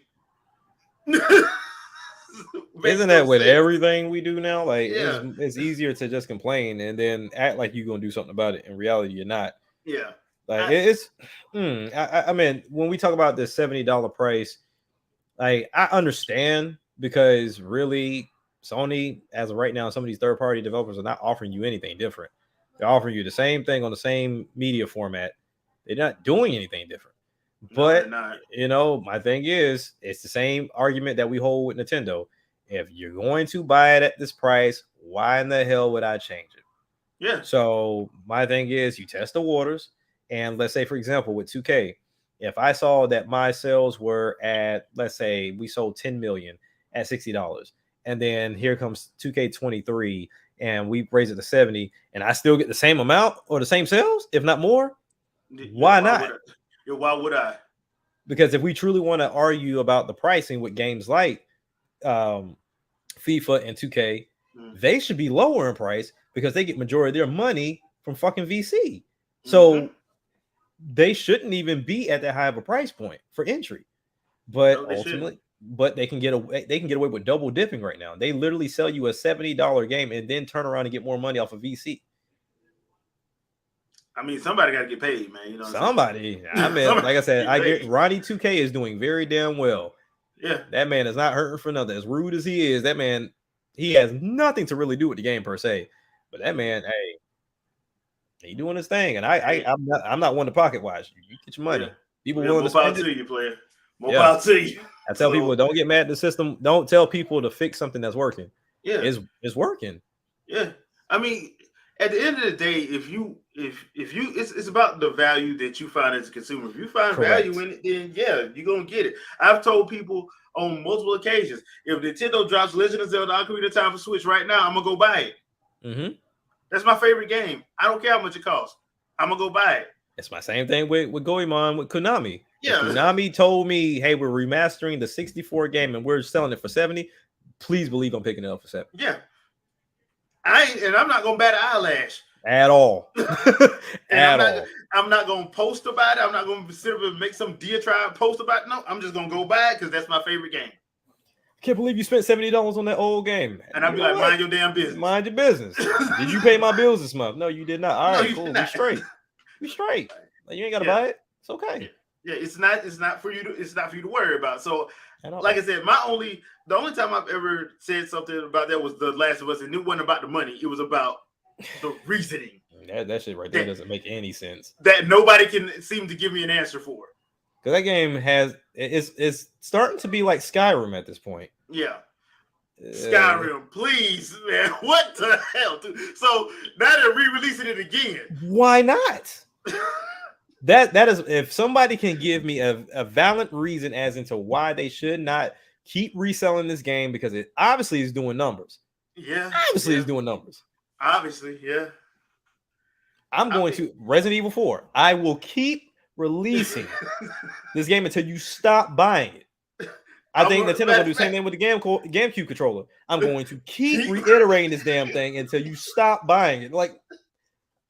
Isn't that with everything we do now? Like, it's easier to just complain and then act like you're gonna do something about it. In reality, you're not. Yeah. Like I mean, when we talk about this $70 price, like, I understand, because really, Sony, as of right now, some of these third-party developers are not offering you anything different. They're offering you the same thing on the same media format. They're not doing anything different. But, my thing is, it's the same argument that we hold with Nintendo. If you're going to buy it at this price, why in the hell would I change it? Yeah. So my thing is, you test the waters. And let's say, for example, with 2K, if I saw that my sales were at, let's say we sold 10 million at $60, and then here comes 2K23 and we raise it to 70, and I still get the same amount or the same sales, if not more, why not? Why would I? Because if we truly want to argue about the pricing with games like FIFA and 2K, they should be lower in price because they get majority of their money from fucking VC. So they shouldn't even be at that high of a price point for entry. But ultimately, they can get away with double dipping right now. They literally sell you a $70 game and then turn around and get more money off of VC. I mean, somebody got to get paid, man. Somebody. I mean, like I said, I get Ronnie 2K is doing very damn well. Yeah. That man is not hurting for nothing. As rude as he is, that man, he has nothing to really do with the game per se. But that man, hey, he doing his thing, and I'm not one to pocket watch. You get your money. Yeah. People Yeah, willing more to spend power to it. you, player. More Yeah. power to you. I tell people, don't get mad at the system. Don't tell people to fix something that's working. Yeah, it's working. Yeah, I mean, at the end of the day, if you, it's about the value that you find as a consumer. If you find Correct. value in it, then yeah, you're gonna get it. I've told people on multiple occasions, if Nintendo drops Legend of Zelda: Ocarina of Time for Switch right now, I'm gonna go buy it. Mm-hmm. That's my favorite game. I don't care how much it costs. I'm gonna go buy it. It's my same thing with Goemon with Konami. Yeah. If Konami told me, hey, we're remastering the 64 game and we're selling it for 70, please believe I'm picking it up for 70. Yeah. I'm not gonna bat an eyelash at all. I'm not gonna post about it. I'm not gonna sit up and make some diatribe post about it. No, I'm just gonna go buy it because that's my favorite game. Can't believe you spent $70 on that old game. And I'll be like, mind your damn business. Mind your business. Did you pay my bills this month? No, you did not. All right, cool. We straight. We straight. Like, you ain't gotta buy it. It's okay. Yeah, it's not for you to worry about. So, like I said, the only time I've ever said something about that was The Last of Us, and it wasn't about the money. It was about the reasoning. That shit right there doesn't make any sense. That nobody can seem to give me an answer for. Because that game it's starting to be like Skyrim at this point. Yeah. Skyrim, please, man. What the hell, dude? So now they're re-releasing it again. Why not? That is, if somebody can give me a valid reason as into why they should not keep reselling this game, because it obviously is doing numbers. Yeah. Obviously it's doing numbers. Obviously, yeah. I'm going to Resident Evil 4. I will keep releasing this game until you stop buying it. I think Nintendo's gonna do the same thing with the GameCube controller. I'm going to keep reiterating this damn thing until you stop buying it. Like,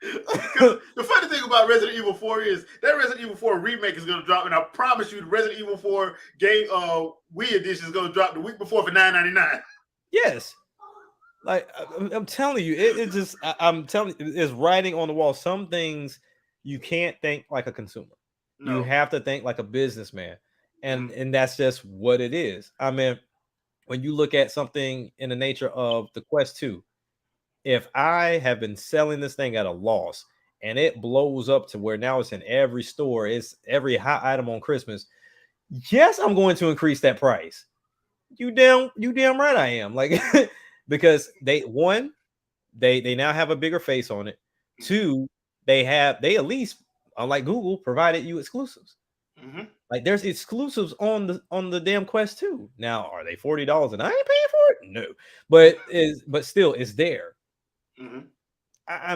the funny thing about Resident Evil 4 is that Resident Evil 4 remake is going to drop, and I promise you, the Resident Evil 4 game Wii edition is going to drop the week before for $9.99. Yes, like I'm telling you, I'm telling you, it's writing on the wall. Some things you can't think like a consumer. No. You have to think like a businessman, and that's just what it is. I mean, when you look at something in the nature of the Quest 2. If I have been selling this thing at a loss and it blows up to where now it's in every store, it's every hot item on Christmas, yes, I'm going to increase that price. You damn right I am. Like, because they now have a bigger face on it. 2, they at least, unlike Google, provided you exclusives. Mm-hmm. Like, there's exclusives on the damn Quest 2. Now, are they $40 and I ain't paying for it? No, but still, it's there. Mm-hmm. I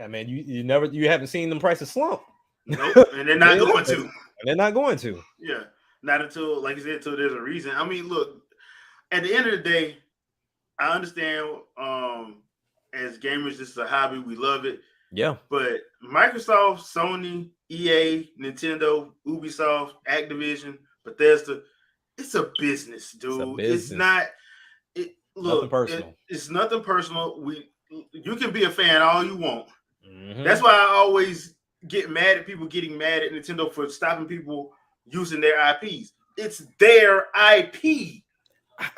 mean, you haven't seen them prices slump. Nope, and they're not going to. And they're not going to. Yeah, not until, like you said, until there's a reason. I mean, look, at the end of the day, I understand. As gamers, this is a hobby. We love it. Yeah. But Microsoft, Sony, EA, Nintendo, Ubisoft, Activision, Bethesda, it's a business, dude. It's not. Look, nothing personal. It's nothing personal. You can be a fan all you want. Mm-hmm. That's why I always get mad at people getting mad at Nintendo for stopping people using their IPs. It's their IP.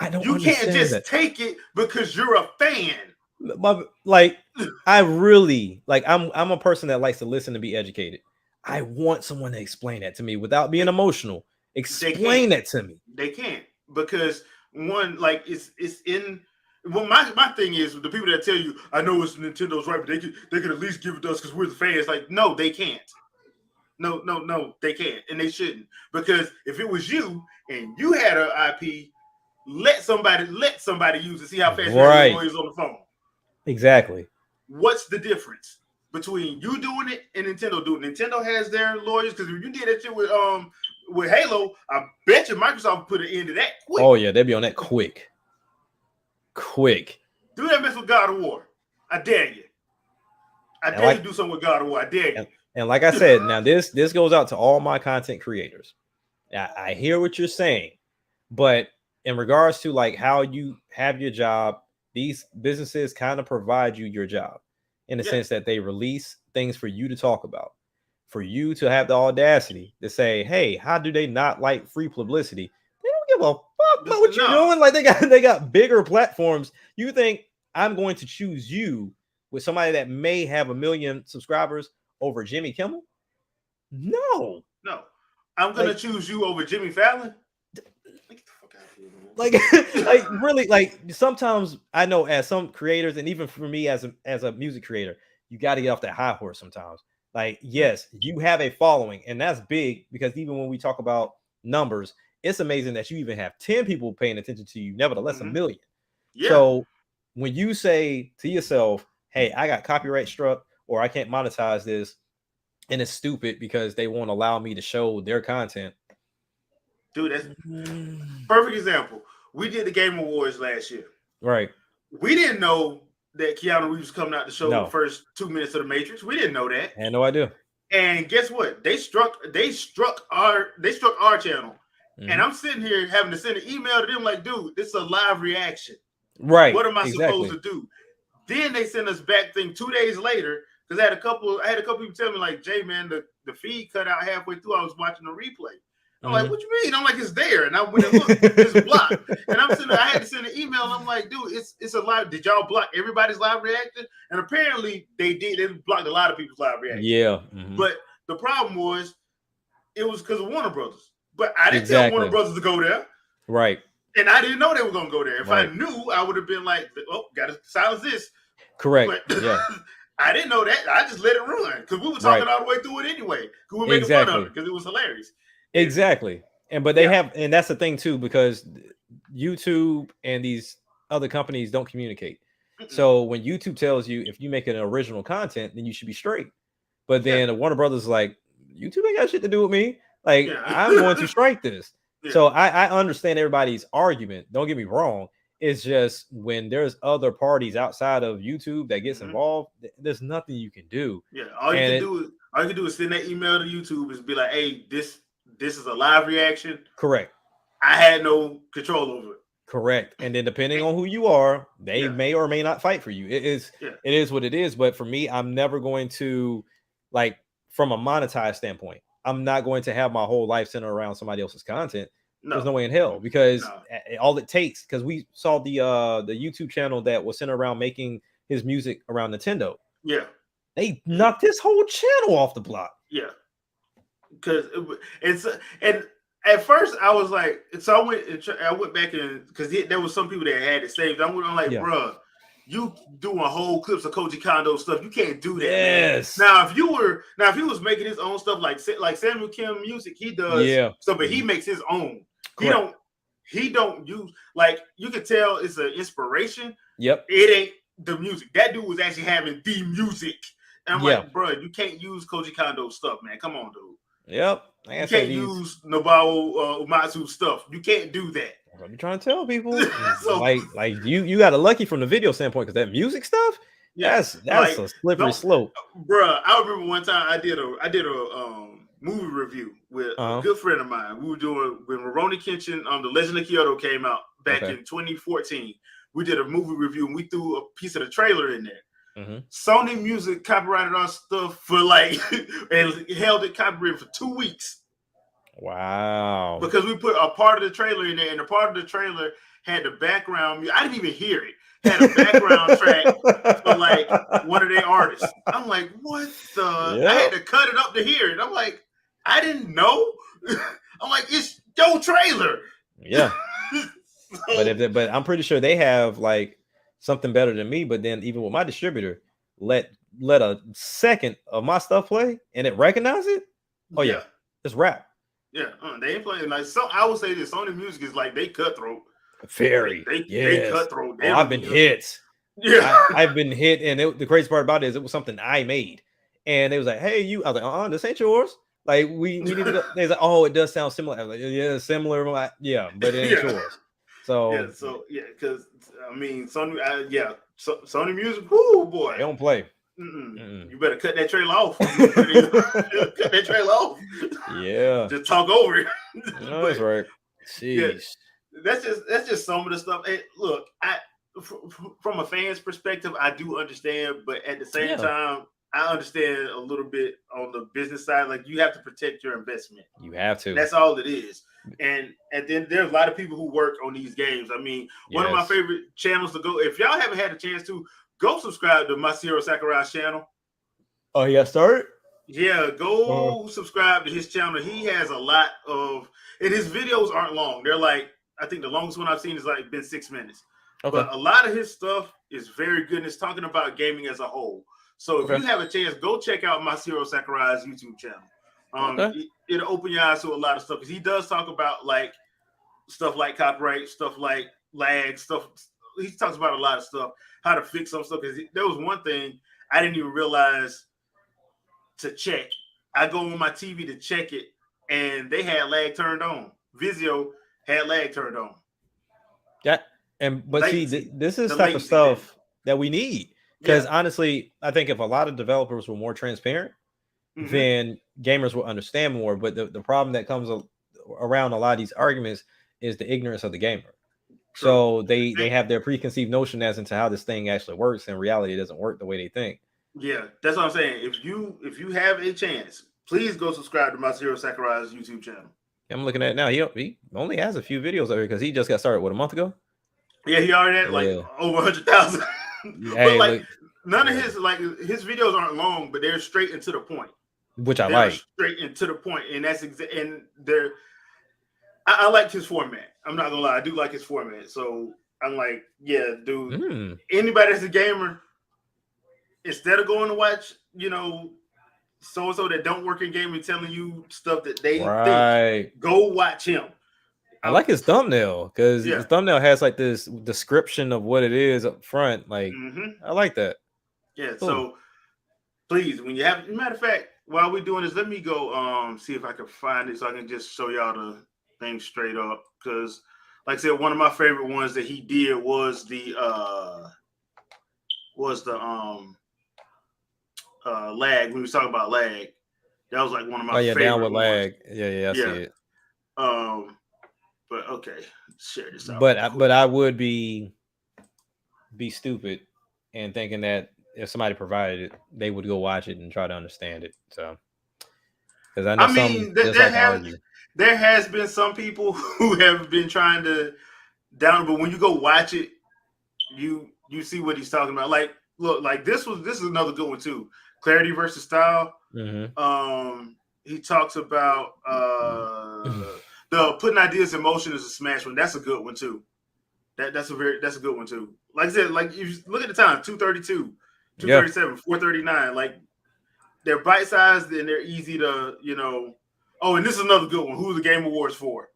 I don't. You can't just take it because you're a fan. Like, I really like. I'm a person that likes to listen and be educated. I want someone to explain that to me without being emotional. Explain that to me. They can't, because one, like, it's in. Well, my thing is, the people that tell you, I know it's Nintendo's right, but they could at least give it to us because we're the fans. Like, no, they can't. No, they can't, and they shouldn't. Because if it was you and you had an IP, let somebody use it. See how fast your is on the phone. Exactly. What's the difference between you doing it and Nintendo doing it? Nintendo has their lawyers, because if you did that shit with Halo, I bet you Microsoft put an end to that quick. Oh yeah, they'd be on that quick. Do that mess with God of War. I dare you. I dare you to do something with God of War. I dare you. And like I said, now this goes out to all my content creators. I hear what you're saying, but in regards to like how you have your job, these businesses kind of provide you your job in the sense that they release things for you to talk about, for you to have the audacity to say, hey, how do they not like free publicity? They the fuck? What you doing? Like they got bigger platforms. You think I'm going to choose you with somebody that may have 1 million subscribers over Jimmy Kimmel? No. I'm gonna choose you over Jimmy Fallon. Like really, like sometimes I know as some creators, and even for me as a music creator, you got to get off that high horse sometimes. Like, yes, you have a following, and that's big because even when we talk about numbers, it's amazing that you even have 10 people paying attention to you, nevertheless, 1 million. Yeah. So when you say to yourself, hey, I got copyright struck or I can't monetize this, and it's stupid because they won't allow me to show their content. Dude, that's perfect example. We did the Game Awards last year. Right. We didn't know that Keanu Reeves was coming out to show the first 2 minutes of The Matrix. We didn't know that. I had no idea. And guess what? They struck our channel. And I'm sitting here having to send an email to them like, dude, this is a live reaction. Right. What am I supposed to do? Then they sent us back 2 days later, because I had a couple people tell me like, Jay, man, the feed cut out halfway through. I was watching the replay. I'm like, what you mean? I'm like, it's there. And I went and looked, it's blocked. And I had to send an email. And I'm like, dude, it's a live. Did y'all block everybody's live reaction? And apparently they did. They blocked a lot of people's live reaction. Yeah. But the problem was, it was because of Warner Brothers. But I didn't tell Warner Brothers to go there. Right. And I didn't know they were going to go there. If I knew, I would have been like, oh, got to silence this. Correct. But, yeah. I didn't know that. I just let it run because we were talking all the way through it anyway. Because we were making fun of it because it was hilarious. Exactly. But they have, and that's the thing too, because YouTube and these other companies don't communicate. So when YouTube tells you if you make an original content, then you should be straight. But then Warner Brothers is like, YouTube ain't got shit to do with me. Like, I'm going to strike this. So I understand everybody's argument. Don't get me wrong. It's just when there's other parties outside of YouTube that gets involved, there's nothing you can do. Yeah, all you can do is send that email to YouTube and be like, hey, this is a live reaction. Correct. I had no control over it. Correct. And then depending on who you are, they may or may not fight for you. It is what it is. But for me, I'm never going to, like, from a monetized standpoint, I'm not going to have my whole life centered around somebody else's content. No. There's no way in hell, because all it takes, because we saw the YouTube channel that was centered around making his music around Nintendo. Yeah. They knocked his whole channel off the block. Yeah. Because and at first I was like, so I went back and because there was some people that had it saved. I'm like, bruh, you doing whole clips of Koji Condo stuff. You can't do that. Yes. Man. Now if he was making his own stuff like Samuel Kim music, he does stuff, but he makes his own. Correct. He don't use, like, you can tell it's an inspiration. Yep. It ain't the music. That dude was actually having the music. And I'm like, bro, you can't use Koji Kondo stuff, man. Come on, dude. Yep. You can't use Nobuo Uematsu stuff. You can't do that. I'm trying to tell people. So, like you got a lucky from the video standpoint, because that music stuff, that's like, a slippery slope. Bro, I remember one time I did a movie review with a good friend of mine. We were doing when Ronnie Kenshin on The Legend of Kyoto came out back in 2014. We did a movie review and we threw a piece of the trailer in there. Sony Music copyrighted our stuff for and held it copyrighted for 2 weeks. Wow. Because we put a part of the trailer in there, and the part of the trailer had the background. I didn't even hear it. Had a background track for like one of their artists. I'm like, what the? I had to cut it up to hear it. I'm like, I didn't know. I'm like, it's your trailer. Yeah. But I'm pretty sure they have like something better than me. But then even with my distributor, let a second of my stuff play and it recognize it. Oh yeah, it's rap. Yeah, they ain't playing like so. I would say this: Sony Music is like they cutthroat. Very. They cutthroat. I've been hit. Yeah, I've been hit, and the crazy part about it is it was something I made, and it was like, "Hey, you." I was like, this ain't yours." Like we needed. They was like, "Oh, it does sound similar." I was like, "Yeah, similar." Like, yeah, but it ain't yours. So because I mean, Sony, Sony Music. Whoo, boy, they don't play. You better cut that trailer off. Cut that trailer off. Yeah, just talk over it. No, that's right. Jeez. Yeah, that's just some of the stuff. And look, from a fan's perspective, I do understand, but at the same time, I understand a little bit on the business side. Like you have to protect your investment. You have to. That's all it is. And then there's a lot of people who work on these games. I mean, one of my favorite channels to go. If y'all haven't had a chance to go subscribe to Masahiro Sakurai's channel. Oh, yeah, start. Yeah, go subscribe to his channel. He has a lot of, and his videos aren't long. They're like, I think the longest one I've seen is like been 6 minutes. Okay. But a lot of his stuff is very good. And it's talking about gaming as a whole. So if you have a chance, go check out Masahiro Sakurai's YouTube channel. It'll open your eyes to a lot of stuff because he does talk about like stuff like copyright, stuff like lag, stuff. He talks about a lot of stuff, how to fix some stuff. Because there was one thing I didn't even realize to check. I go on my TV to check it, and they had lag turned on. Vizio had lag turned on. Yeah, but latency, see, this is the type of stuff that we need. Because honestly, I think if a lot of developers were more transparent, then gamers will understand more. But the problem that comes around a lot of these arguments is the ignorance of the gamer. True. So they have their preconceived notion as into how this thing actually works. In reality, it doesn't work the way they think. Yeah, that's what I'm saying. If you have a chance, please go subscribe to Masahiro Sakurai's YouTube channel. I'm looking at it now. He only has a few videos over here because he just got started a month ago. Yeah, he already had like over 100,000. But like none of his videos aren't long, but they're straight and to the point. Which I like. Straight and to the point, and that's and they're. I like his format. I'm not gonna lie, I do like his format. So I'm like, yeah, dude. Anybody that's a gamer, instead of going to watch, so and so that don't work in gaming telling you stuff that they think, go watch him. I like his thumbnail because his thumbnail has like this description of what it is up front. Like, I like that. Yeah. Cool. So please, when you have, matter of fact, while we're doing this, let me go see if I can find it so I can just show y'all the thing straight up. Because, like I said, one of my favorite ones that he did was the lag. When we was talking about lag, that was like one of my favorite downward ones. Lag. Yeah, I see it. But okay, share this out. But I would be stupid and thinking that if somebody provided it, they would go watch it and try to understand it. So, because I know there has been some people who have been trying to down, but when you go watch it, you see what he's talking about. Like, look, like this is another good one too. Clarity versus style. He talks about the putting ideas in motion is a smash one. That's a good one too. That's a good one too. Like I said, like if you look at the time, 232, 237, 439. Like they're bite sized and they're easy to, Oh, and this is another good one. Who are the Game Awards for?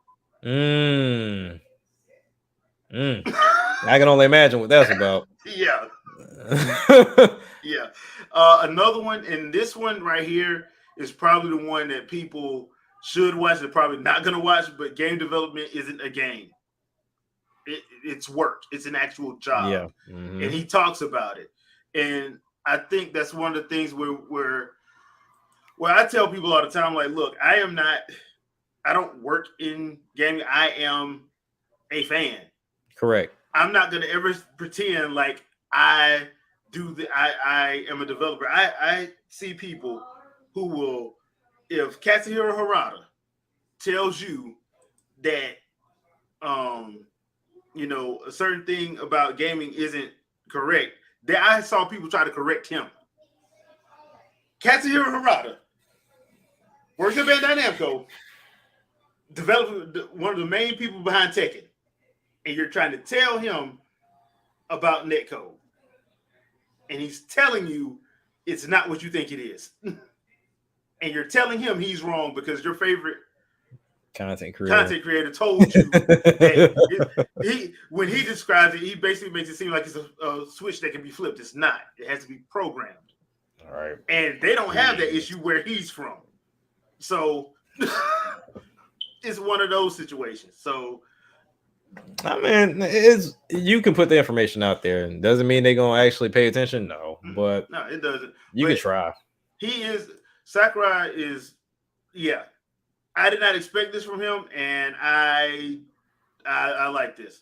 I can only imagine what that's about. Yeah. Yeah. Another one, and this one right here is probably the one that people should watch. They're probably not going to watch, but game development isn't a game. It's work. It's an actual job. Yeah. And he talks about it. And I think that's one of the things where I tell people all the time, like, look, I don't work in gaming. I am a fan. Correct. I'm not going to ever pretend like I am a developer. I see people who will, if Katsuhiro Harada tells you that, a certain thing about gaming isn't correct, that I saw people try to correct him. Katsuhiro Harada works at Bandai Namco, developing one of the main people behind Tekken, and you're trying to tell him about netcode, and he's telling you it's not what you think it is, and you're telling him he's wrong because your favorite content creator told you that when he describes it, he basically makes it seem like it's a switch that can be flipped. It's not. It has to be programmed. All right. And they don't have that issue where he's from. So it's one of those situations. So I mean, you can put the information out there, and doesn't mean they're gonna actually pay attention. No, but no, it doesn't. You can try. Sakurai is, yeah. I did not expect this from him, and I like this.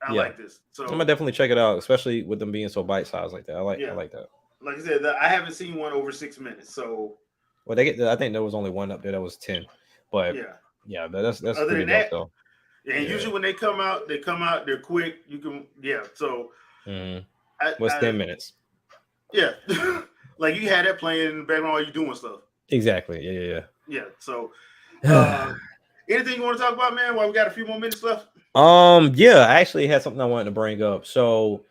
I like this. So I'm gonna definitely check it out, especially with them being so bite sized like that. I like that. like I said, I haven't seen one over 6 minutes. So, well, I think there was only one up there that was 10, but yeah, but that's other pretty than dope that, though. and usually when they come out, they're quick. You can, So, what's 10 minutes? Yeah, like you had that playing in the background while you doing stuff. Exactly. Yeah. So, anything you want to talk about, man? While we got a few more minutes left. Yeah, I actually had something I wanted to bring up. So,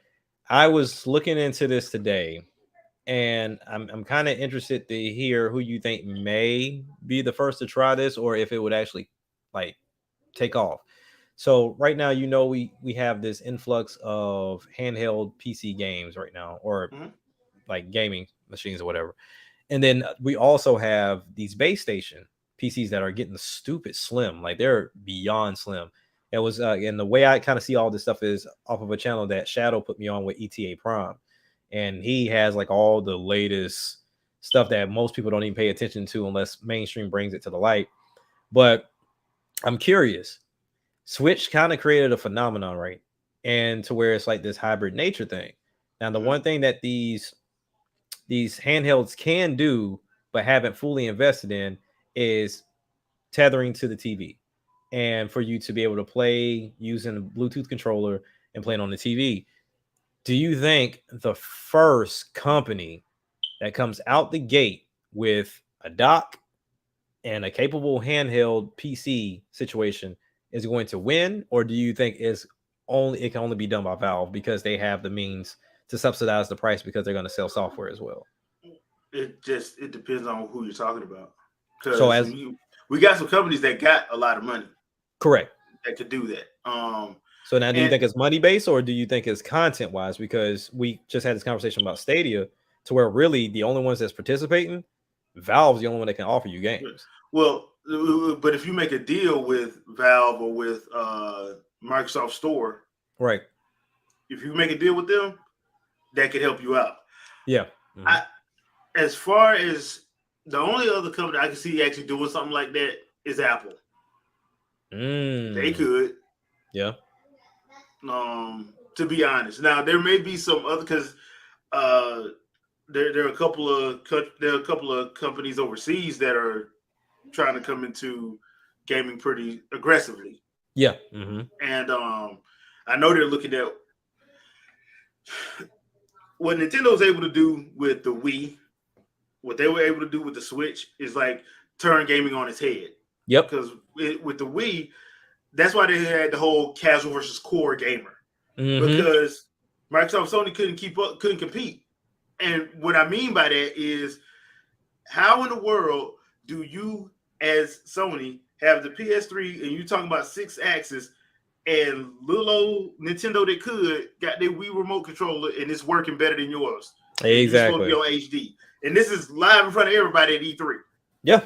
I was looking into this today, and I'm kind of interested to hear who you think may be the first to try this, or if it would actually like take off. So right now, we have this influx of handheld PC games right now, or like gaming machines or whatever. And then we also have these base station PCs that are getting stupid slim, like they're beyond slim. It was and the way I kind of see all this stuff is off of a channel that Shadow put me on with ETA Prime, and he has like all the latest stuff that most people don't even pay attention to unless mainstream brings it to the light. But I'm curious. Switch kind of created a phenomenon, right? And to where it's like this hybrid nature thing. Now, the one thing that these handhelds can do, but haven't fully invested in, is tethering to the TV, and for you to be able to play using a Bluetooth controller and playing on the TV. Do you think the first company that comes out the gate with a dock and a capable handheld PC situation is going to win, or do you think it can only be done by Valve because they have the means to subsidize the price because they're going to sell software as well? It depends on who you're talking about. So we got some companies that got a lot of money, correct, that could do that. So now, do you think it's money based, or do you think it's content wise? Because we just had this conversation about Stadia, to where really the only ones that's participating, Valve's the only one that can offer you games. Well, but if you make a deal with Valve or with Microsoft Store, right? If you make a deal with them, that could help you out. Yeah. As far as the only other company I can see actually doing something like that is Apple. They could. Yeah. To be honest, now there may be some other, because there are a couple of companies overseas that are trying to come into gaming pretty aggressively. Yeah. And I know they're looking at what Nintendo's able to do with the Wii. What they were able to do with the Switch is like turn gaming on its head. Yep. Because with the Wii, that's why they had the whole casual versus core gamer. Because Microsoft, Sony couldn't compete. And what I mean by that is, how in the world do you, as Sony, have the PS3 and you talking about 6-axis, and little old Nintendo that got their Wii remote controller and it's working better than yours? Exactly. You're supposed to be on HD, and this is live in front of everybody at E3. Yeah.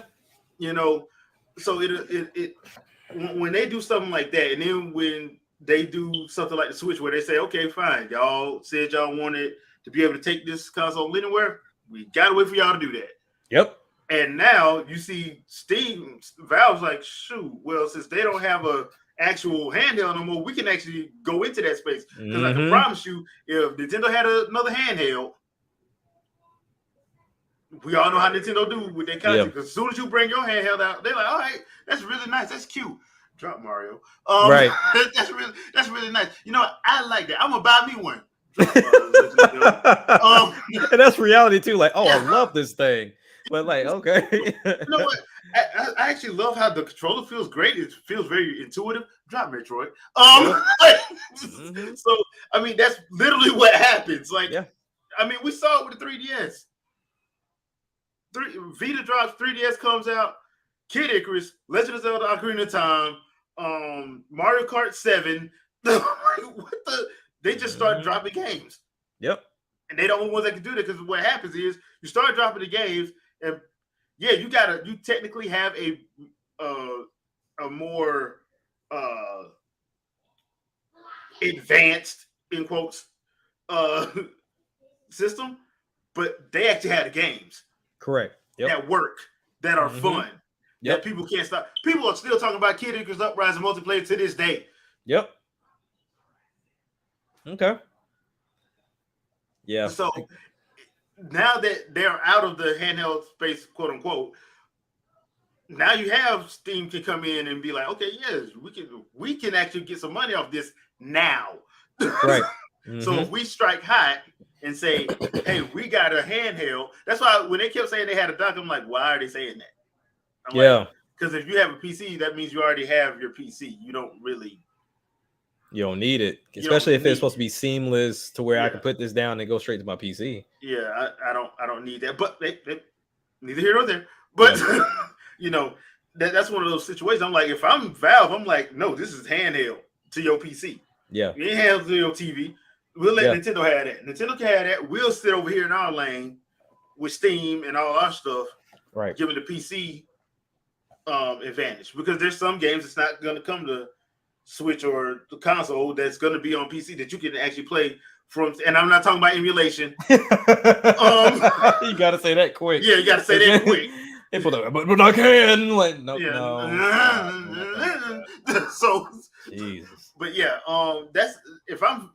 So it when they do something like that, and then when they do something like the Switch, where they say, okay, fine, y'all said y'all wanted to be able to take this console anywhere, we gotta wait for y'all to do that. Yep. And now you see Valve's like, shoot, well, since they don't have a actual handheld no more, we can actually go into that space. Because I can promise you, if Nintendo had another handheld, we all know how Nintendo do with their content. Because as soon as you bring your handheld out, they're like, all right, that's really nice, that's cute. Drop Mario. Right. That's really nice. I like that. I'm gonna buy me one. And that's reality too. Like, oh, I love this thing. But like, okay. You know what? I actually love how the controller feels great. It feels very intuitive. Drop Metroid. So I mean, that's literally what happens. Like, I mean, we saw it with the 3DS. Vita drops, 3DS comes out, Kid Icarus, Legend of Zelda: Ocarina of Time, Mario Kart 7. They just start dropping games. Yep. And they the only ones that can do that, because what happens is you start dropping the games, and you technically have a more advanced, in quotes, system, but they actually have the games. Correct. Yep. That work, that are fun. That people can't stop. People are still talking about Kid Icarus Uprising multiplayer to this day. Yep. Okay. Yeah. So now that they're out of the handheld space, quote unquote, now you have Steam can come in and be like, okay, yes, we can actually get some money off this now. Right. So if we strike hot and say, hey, we got a handheld, that's why when they kept saying they had a dock, I'm like, why are they saying that? I'm like, because if you have a PC, that means you already have your PC. You don't need it, especially if it's supposed to be seamless to where I can put this down and go straight to my PC. Yeah, I don't need that. But they neither here nor there. But that's one of those situations. I'm like, if I'm Valve, I'm like, no, this is handheld to your PC. Yeah, you ain't handheld to your TV. We'll let Nintendo have that. Nintendo can have that. We'll sit over here in our lane with Steam and all our stuff, right? Giving the PC advantage, because there's some games that's not going to come to Switch or the console that's going to be on PC that you can actually play from. And I'm not talking about emulation. You got to say that quick. Yeah, you got to say that quick. But I can. Like, no. So, Jesus. But yeah, that's if I'm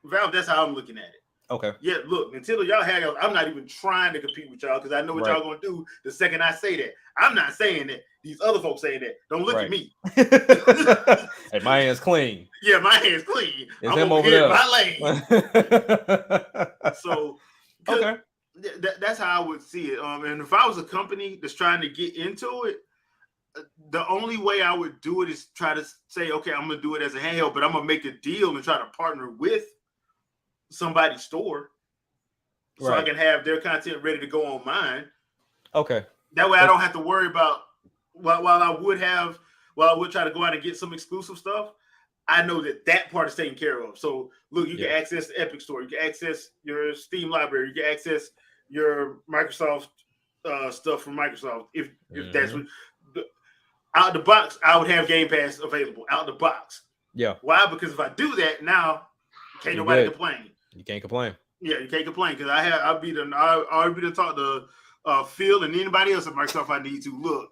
Valve, that's how I'm looking at it. Okay. Yeah, look, Nintendo, y'all had. I'm not even trying to compete with y'all because I know what y'all gonna do the second I say that. I'm not saying that. These other folks saying that. Don't look at me. Hey, my hand's clean. Yeah, my hand's clean. It's I'm over there. My lane. So, okay. That's how I would see it. And if I was a company that's trying to get into it, the only way I would do it is try to say, okay, I'm gonna do it as a handheld, but I'm gonna make a deal and try to partner with somebody's store so I can have their content ready to go on mine. Okay. That way I don't have to worry about while I would try to go out and get some exclusive stuff, I know that part is taken care of. So look, you can access the Epic Store, you can access your Steam library, you can access your Microsoft stuff from Microsoft. If that's what out the box, I would have Game Pass available out the box. Yeah. Why? Because if I do that now, can't nobody complain. You can't complain. Yeah, you can't complain because I'll be to talk to Phil and anybody else at Microsoft I need to. Look,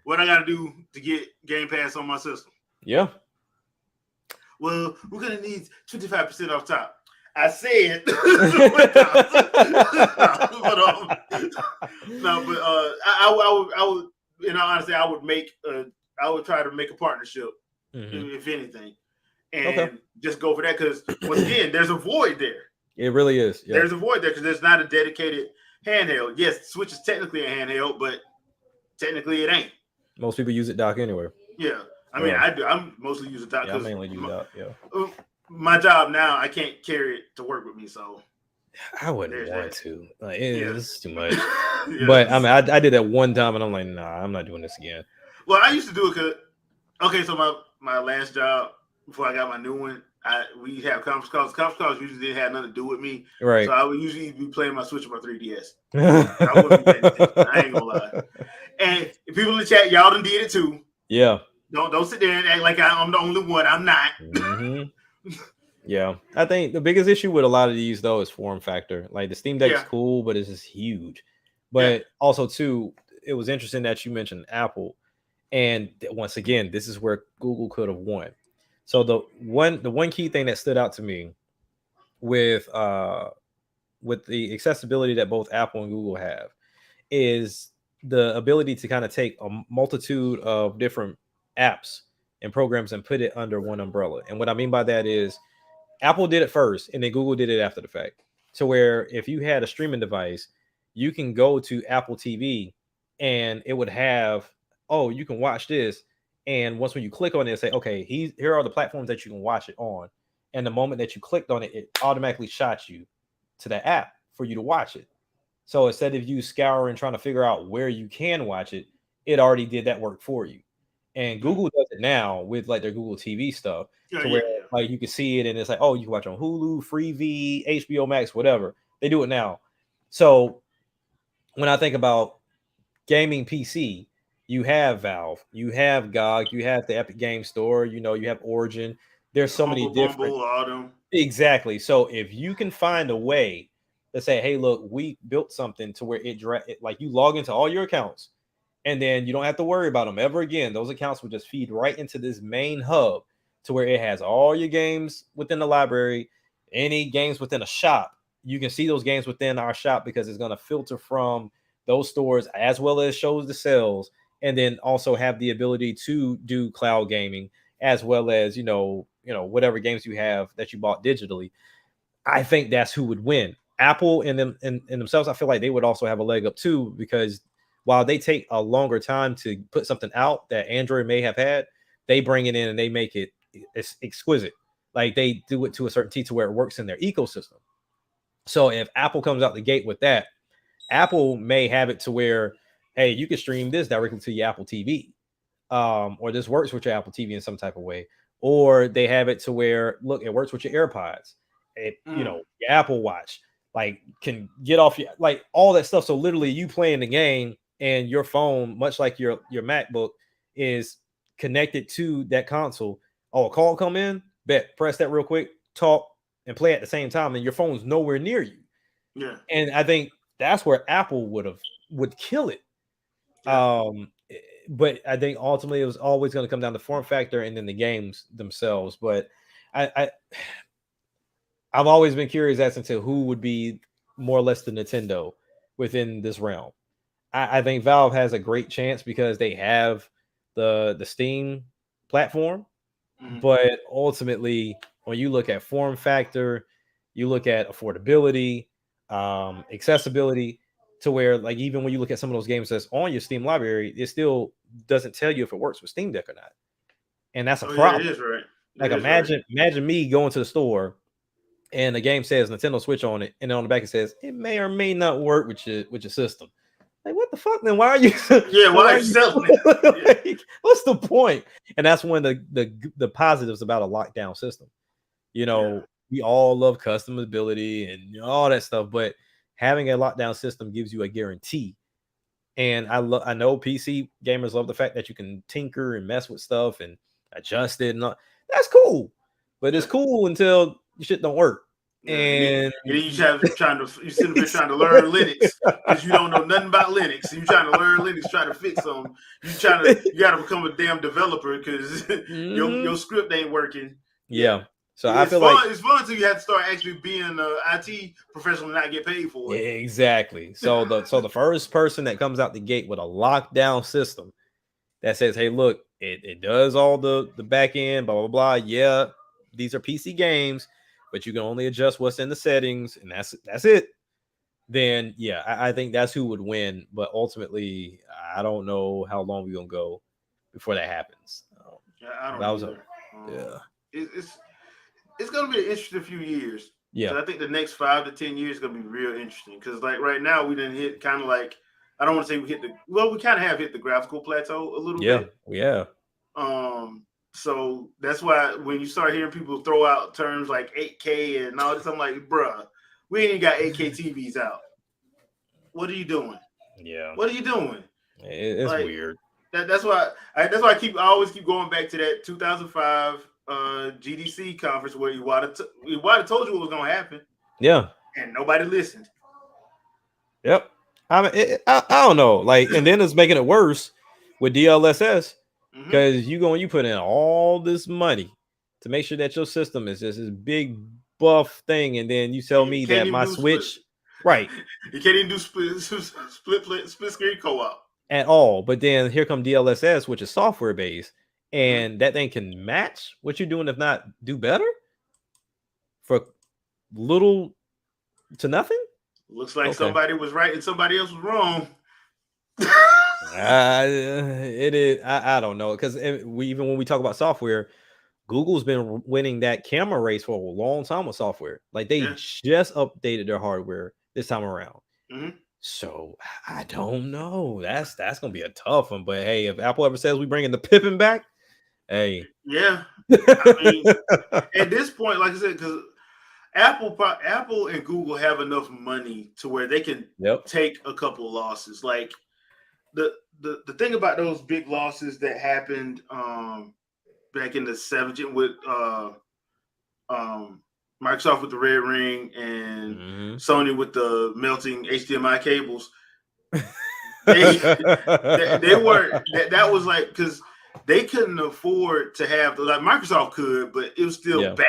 what I got to do to get Game Pass on my system. Yeah. Well, we're gonna need 25% off top. I said, I would. In all honesty, I would try to make a partnership, if anything, and just go for that. Because once again, there's a void there. It really is. Yeah. There's a void there because there's not a dedicated handheld. Yes, Switch is technically a handheld, but technically it ain't. Most people use it dock anyway. Yeah, I mean, I do. I'm mostly using dock. Yeah, I mainly use dock. Yeah. My job now, I can't carry it to work with me, so. I wouldn't want to. Like, it's too much. But I mean, I did that one time, and I'm like, nah, I'm not doing this again. Well, I used to do it because, so my last job before I got my new one, we have conference calls. Conference calls usually didn't have nothing to do with me, right? So I would usually be playing my Switch on my 3DS. I wouldn't be paying attention. I ain't gonna lie. And people in the chat, y'all done did it too. Yeah. Don't sit there and act like I'm the only one. I'm not. Yeah, I think the biggest issue with a lot of these though is form factor. Like the Steam Deck is cool, but it's just huge. But also too, it was interesting that you mentioned Apple, and once again, this is where Google could have won. So the one key thing that stood out to me with the accessibility that both Apple and Google have is the ability to kind of take a multitude of different apps and programs and put it under one umbrella. And what I mean by that is Apple did it first, and then Google did it after the fact. So where if you had a streaming device, you can go to Apple TV, and it would have, you can watch this. And once when you click on it, say, okay, here are the platforms that you can watch it on. And the moment that you clicked on it, it automatically shot you to the app for you to watch it. So instead of you scouring trying to figure out where you can watch it, it already did that work for you. And Google does it now with like their Google TV stuff, like you can see it and it's like, you can watch on Hulu, Freevee, HBO Max, whatever. They do it now. So when I think about gaming PC, you have Valve, you have GOG, you have the Epic Game Store, you have Origin. There's so many different. Exactly. So if you can find a way to say, hey, look, we built something to where it like you log into all your accounts. And then you don't have to worry about them ever again. Those accounts will just feed right into this main hub to where it has all your games within the library, any games within a shop, you can see those games within our shop because it's going to filter from those stores as well as shows the sales, and then also have the ability to do cloud gaming as well as whatever games you have that you bought digitally. I think that's who would win. Apple and them in themselves, I feel like they would also have a leg up too, because while they take a longer time to put something out that Android may have had, they bring it in and they make it exquisite. Like they do it to a certain T to where it works in their ecosystem. So if Apple comes out the gate with that, Apple may have it to where, hey, you can stream this directly to your Apple TV, or this works with your Apple TV in some type of way, or they have it to where, look, it works with your AirPods, your Apple Watch, like can get off your, like all that stuff. So literally, you playing the game and your phone, much like your MacBook, is connected to that console. Oh, a call come in, bet, press that real quick, talk and play at the same time, and your phone's nowhere near you. Yeah, and I think that's where Apple would kill it. Yeah. But I think ultimately it was always going to come down to form factor and then the games themselves. But I've always been curious as to who would be more or less the Nintendo within this realm. I think Valve has a great chance because they have the Steam platform, but ultimately when you look at form factor, you look at affordability, accessibility, to where like even when you look at some of those games that's on your Steam library, it still doesn't tell you if it works with Steamdeck or not, and that's a problem. Yeah, it is right. Like imagine me going to the store and the game says Nintendo Switch on it, and then on the back it says it may or may not work with your system. Like, what the fuck? Then why are you? Yeah, why are you selling it? Like, what's the point? And that's one of the positives about a lockdown system. We all love customizability and all that stuff, but having a lockdown system gives you a guarantee. And I know PC gamers love the fact that you can tinker and mess with stuff and adjust it, and all. That's cool. But it's cool until shit don't work. And you sitting there trying to learn Linux because you don't know nothing about Linux. You trying to learn Linux, trying to fix them. You got to become a damn developer because your script ain't working. Yeah. So I feel like it's fun until you have to start actually being an IT professional and not get paid for it. Exactly. So the first person that comes out the gate with a lockdown system that says, hey, look, it does all the back end, blah, blah, blah. Yeah, these are PC games, but you can only adjust what's in the settings, and that's it. Then yeah, I think that's who would win. But ultimately, I don't know how long we're gonna go before that happens. I don't know. It's going to be an interesting few years. Yeah. I think the next 5 to 10 years is going to be real interesting because, like, right now we didn't hit kind of like, I don't want to say we kind of have hit the graphical plateau a little bit. Yeah. So that's why when you start hearing people throw out terms like 8K and all this, I'm like, bruh, we ain't got 8K TVs out. What are you doing? Yeah. What are you doing? It's like, weird. That's why I always keep going back to that 2005 GDC conference where Iwata told you what was going to happen. Yeah. And nobody listened. Yep. I don't know. Like, and then it's making it worse with DLSS because you put in all this money to make sure that your system is just this big buff thing, and then you tell me that my Switch, right? You can't even do split screen co-op at all. But then here come DLSS, which is software based. And that thing can match what you're doing, if not do better, for little to nothing. Looks like somebody was right and somebody else was wrong. It is. I don't know, because even when we talk about software, Google's been winning that camera race for a long time with software. Like they just updated their hardware this time around. So I don't know. That's gonna be a tough one. But hey, if Apple ever says we bringing the Pippin back. Hey, yeah. I mean, at this point, like I said, because Apple and Google have enough money to where they can take a couple of losses. Like the thing about those big losses that happened back in the 70s with Microsoft with the red ring and Sony with the melting HDMI cables. They were that was like because they couldn't afford to have, like Microsoft could, but it was still bad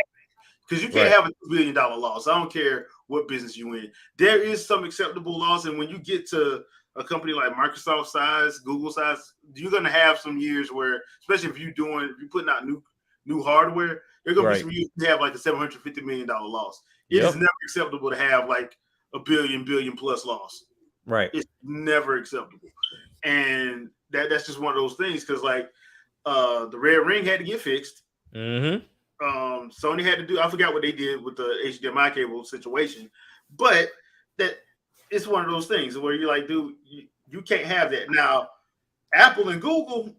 because you can't have a $2 billion loss. I don't care what business you in. There is some acceptable loss, and when you get to a company like Microsoft size, Google size, you're gonna have some years where, especially if you're putting out new hardware, there's gonna be some years you have like a $750 million loss. It is never acceptable to have like a billion plus loss. Right. It's never acceptable. And that's just one of those things, because like the red ring had to get fixed. Mm-hmm. Sony had to do, I forgot what they did with the HDMI cable situation, but that it's one of those things where you're like, dude, you can't have that. Now, Apple and Google,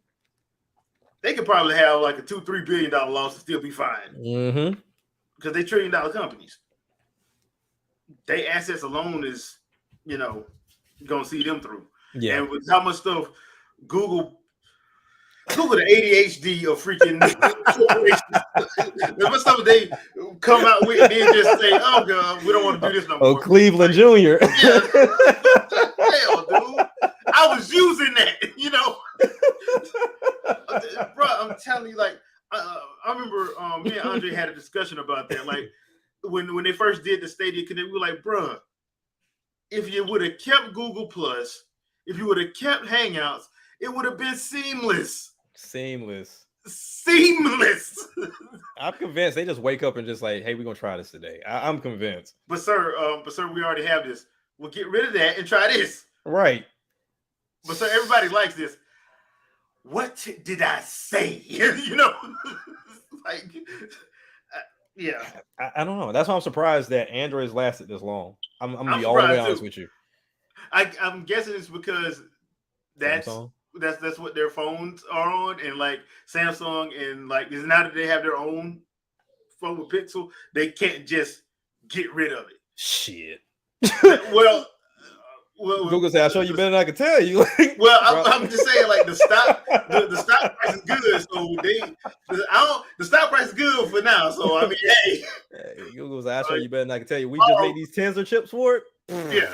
they could probably have like a $2-3 billion loss and still be fine. Mm-hmm. Because they're $1 trillion companies. Their assets alone is, gonna see them through. Yeah. And with how much stuff Google the ADHD of freaking what stuff they come out with and then just say, "Oh God, we don't want to do this no more." Oh, Cleveland Jr. Yeah. Hell, dude, I was using that, bro. I'm telling you, like, I remember me and Andre had a discussion about that. Like, when they first did the Stadia Connect, we were like, bro, if you would have kept Google Plus, if you would have kept Hangouts, it would have been seamless. I'm convinced they just wake up and just like, hey, we're gonna try this today. I'm convinced. But sir, we already have this. We'll get rid of that and try this. Right. But sir, everybody likes this. What did I say? Like, yeah. I don't know. That's why I'm surprised that Android's lasted this long. I'm gonna be all the way honest with you. I'm guessing it's because that's what their phones are on, and like Samsung and like now that they have their own phone with Pixel, they can't just get rid of it. Shit. Well, Google said, "I'll show you better than I can tell you." Well, I'm just saying, like the stock price is good, so the stock price is good for now. So I mean, hey, Google said, "I'll show you better than I can tell you." We just made these Tensor chips for it. Yeah.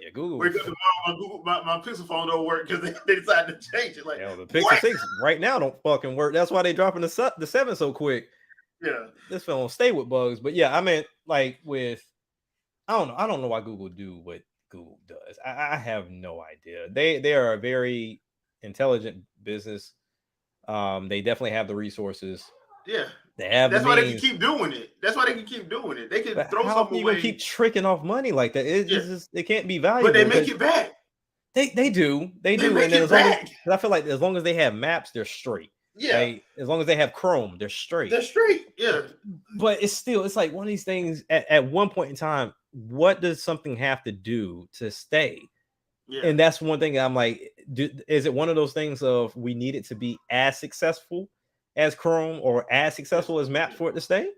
Yeah, Google. Wake up tomorrow, my Pixel phone don't work because they decided to change it. Like, the Pixel 6 right now don't fucking work. That's why they dropping the 7 so quick. Yeah, this phone stay with bugs. But yeah, I mean, like with, I don't know why Google do what Google does. I have no idea. They are a very intelligent business. They definitely have the resources. Yeah. That's why they can keep doing it. They can throw something away. Gonna keep tricking off money like that? It can't be valuable. But they make it back. They do. They do. Make it back. I feel like as long as they have maps, they're straight. Yeah. Right? As long as they have Chrome, they're straight. Yeah. But it's like one of these things at one point in time, what does something have to do to stay? Yeah. And that's one thing I'm like, is it one of those things of we need it to be as successful as Chrome or as successful as Maps for it to stay?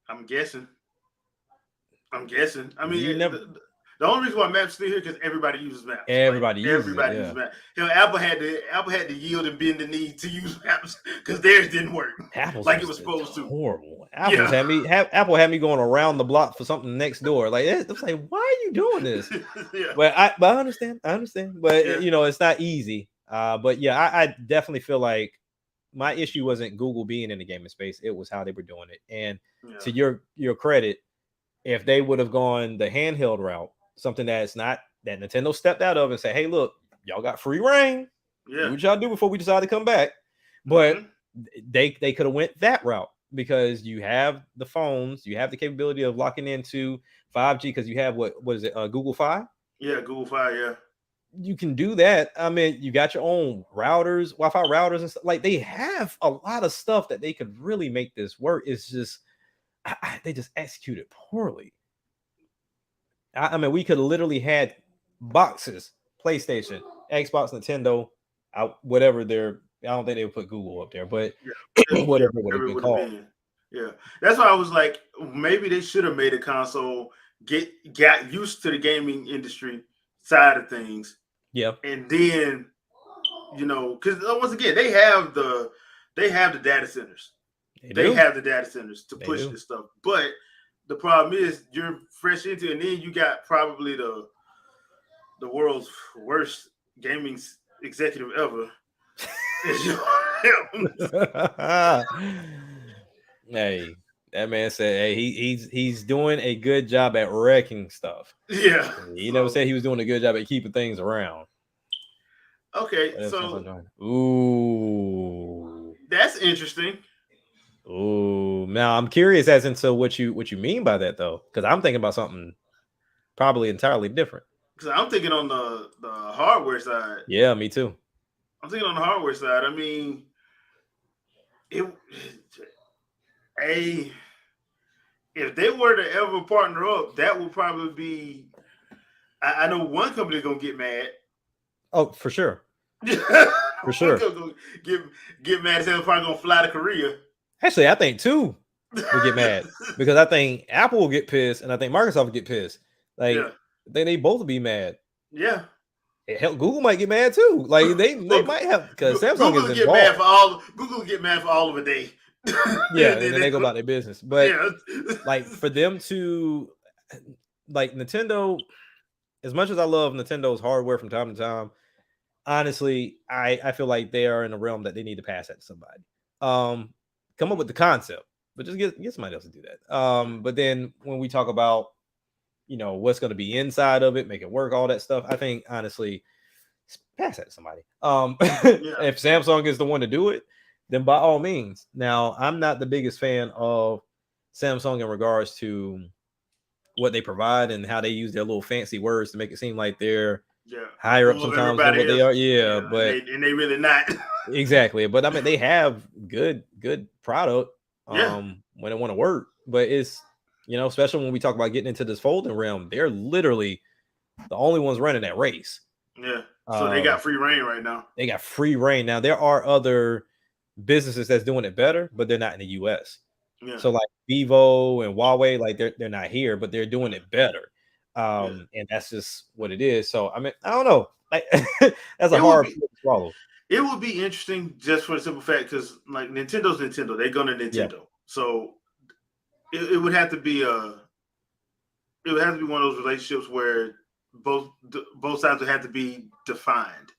I'm guessing. I mean, the only reason why Maps still here because everybody uses Maps. Everybody uses Maps. Apple had to yield and bend the knee to use Maps because theirs didn't work like it was supposed to. Horrible. Apple had me going around the block for something next door. Like it's like, why are you doing this? Yeah. But I understand. But it's not easy. But yeah, I definitely feel like my issue wasn't Google being in the gaming space. It was how they were doing it. And to your credit, if they would have gone the handheld route, something that's not that Nintendo stepped out of and said, hey, look, y'all got free reign. Do what y'all do before we decide to come back. But they could have went that route because you have the phones, you have the capability of locking into 5G because you have what is it, Google Fi? Yeah, Google Fi, yeah. You can do that. I mean, you got your own routers, Wi-Fi routers and stuff. Like they have a lot of stuff that they could really make this work. It's just they just execute it poorly. I mean, we could have literally had boxes, PlayStation, Xbox, Nintendo, whatever they're. I don't think they would put Google up there, but whatever it would have been called. Yeah, that's why I was like, maybe they should have made a console. Got used to the gaming industry side of things. Yeah, and then because once again, they have the data centers. They have the data centers to push this stuff, but the problem is you're fresh into it, and then you got probably the world's worst gaming executive ever. Hey, that man said, hey, he's doing a good job at wrecking stuff. Yeah. He never said he was doing a good job at keeping things around. Okay, so ooh, that's interesting. Ooh, now I'm curious as into what you mean by that though, because I'm thinking about something probably entirely different. Because I'm thinking on the hardware side. Yeah, me too. I'm thinking on the hardware side. I mean, if they were to ever partner up, that would probably be. I know one company is gonna get mad. Oh, for sure. For sure. Get mad as hell. Probably gonna fly to Korea. Actually, I think two will get mad because I think Apple will get pissed and I think Microsoft will get pissed. Like, yeah. they both will be mad. Yeah. Hell, Google might get mad too. Like they might have, because Samsung Google is get involved. mad for all. Google get mad for all of a day. Yeah, and then they go about their business. But yeah. like for them to, like Nintendo, as much as I love Nintendo's hardware from time to time, honestly, I feel like they are in a realm that they need to pass that to somebody. Come up with the concept, but just get somebody else to do that. But then when we talk about, what's going to be inside of it, make it work, all that stuff, I think honestly, pass that to somebody. If Samsung is the one to do it, then by all means. Now, I'm not the biggest fan of Samsung in regards to what they provide and how they use their little fancy words to make it seem like they're higher up sometimes than what they are. Yeah, but and they really not. Exactly. But I mean, they have good product when they want to work. But it's, especially when we talk about getting into this folding realm, they're literally the only ones running that race. Yeah. So they got free reign right now. They got free reign. Now, there are other businesses that's doing it better, but they're not in the US. Yeah. So like Vivo and Huawei, like they're not here, but they're doing it better. And that's just what it is. So I mean, I don't know. Like, that's a hard pill to swallow. It would be interesting just for the simple fact, because like Nintendo's Nintendo, they're gonna Nintendo. Yeah. So it would have to be one of those relationships where both sides would have to be defined.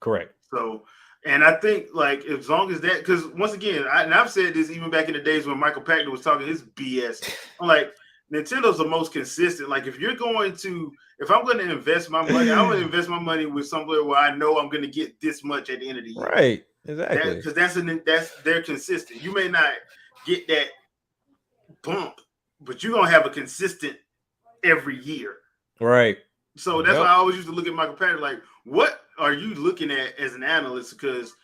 Correct. So, and I think like as long as that, because once again, I've said this even back in the days when Michael Pachter was talking his BS. I'm like, Nintendo's the most consistent. Like if I'm going to invest my money, I would invest my money with somewhere where I know I'm going to get this much at the end of the year. Right. Exactly. Because they're consistent. You may not get that bump, but you're gonna have a consistent every year. Right. So that's why I always used to look at Michael Pachter like, what are you looking at as an analyst? Because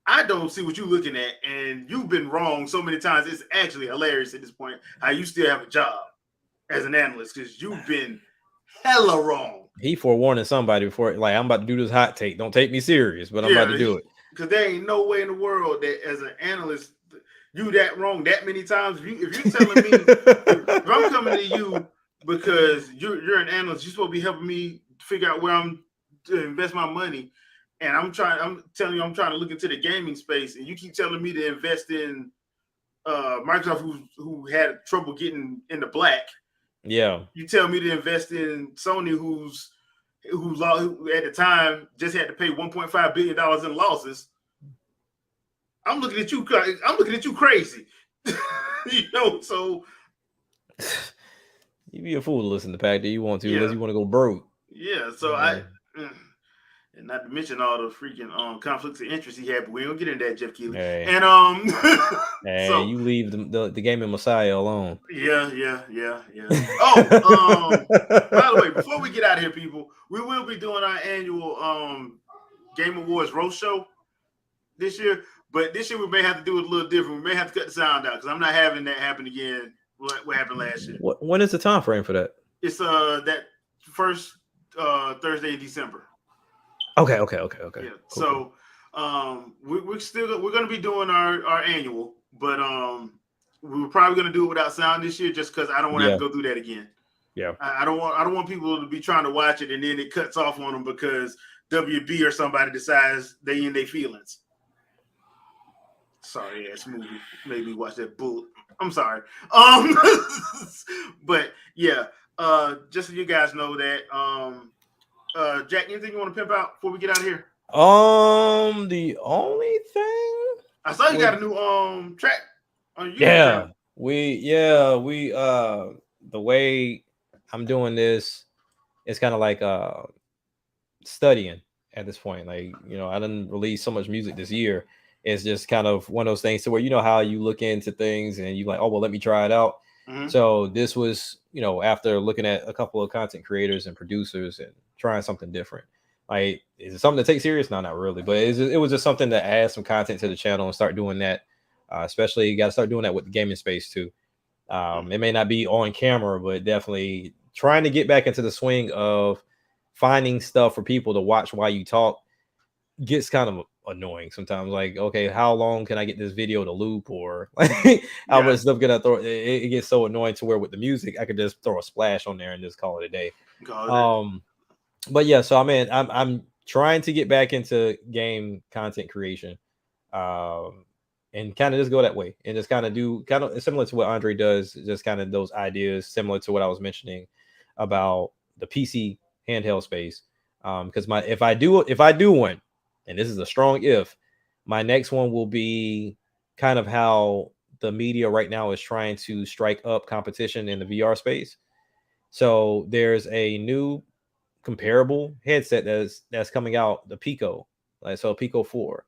I don't see what you're looking at, and you've been wrong so many times. It's actually hilarious at this point how you still have a job as an analyst because you've been hella wrong. He forewarning somebody before, like, I'm about to do this hot take. Don't take me serious, but I'm about to do it. Because there ain't no way in the world that as an analyst you that wrong that many times. If you're telling me, if I'm coming to you because you're an analyst, you're supposed to be helping me figure out where I'm to invest my money. And I'm telling you, I'm trying to look into the gaming space, and you keep telling me to invest in Microsoft, who had trouble getting in the black. Yeah. You tell me to invest in Sony, who at the time just had to pay $1.5 billion in losses. I'm looking at you. I'm looking at you crazy. So you be a fool to listen to Pachter. You want to, unless you want to go broke. Yeah. So and not to mention all the freaking conflicts of interest he had, but we don't get into that, Jeff Keighley. Hey. And so you leave the gaming messiah alone. Yeah. Oh, by the way, before we get out of here, people, we will be doing our annual Game Awards roast show this year. But this year we may have to do it a little different. We may have to cut the sound out because I'm not having that happen again. What happened last year? When is the time frame for that? It's that first Thursday in December. Okay. Yeah. Cool. So we're going to be doing our annual, but we're probably going to do it without sound this year just because I don't want to have to go through that again. Yeah. I don't want people to be trying to watch it and then it cuts off on them because WB or somebody decides they in their feelings. Sorry ass movie made me watch that bull. I'm sorry. But yeah, just so you guys know that. Jack, anything you want to pimp out before we get out of here? The only thing I saw you got a new track on YouTube Yeah, channel. we the way I'm doing this, it's kind of like studying at this point. Like, I didn't release so much music this year. It's just kind of one of those things to where how you look into things and you like, oh well, let me try it out. Mm-hmm. So this was, after looking at a couple of content creators and producers and trying something different. Like, is it something to take serious? No, not really. But it was just something to add some content to the channel and start doing that. Especially, you got to start doing that with the gaming space too. It may not be on camera, but definitely trying to get back into the swing of finding stuff for people to watch while you talk gets kind of annoying sometimes. Like, okay, how long can I get this video to loop, or like how much stuff can I throw? It gets so annoying to where with the music I could just throw a splash on there and just call it a day. But yeah, so I'm trying to get back into game content creation, and kind of just go that way and just kind of do kind of similar to what Andre does, just kind of those ideas similar to what I was mentioning about the PC handheld space. Because if I do one, and this is a strong if, my next one will be kind of how the media right now is trying to strike up competition in the VR space. So there's a new comparable headset that's coming out, the Pico, like so Pico 4.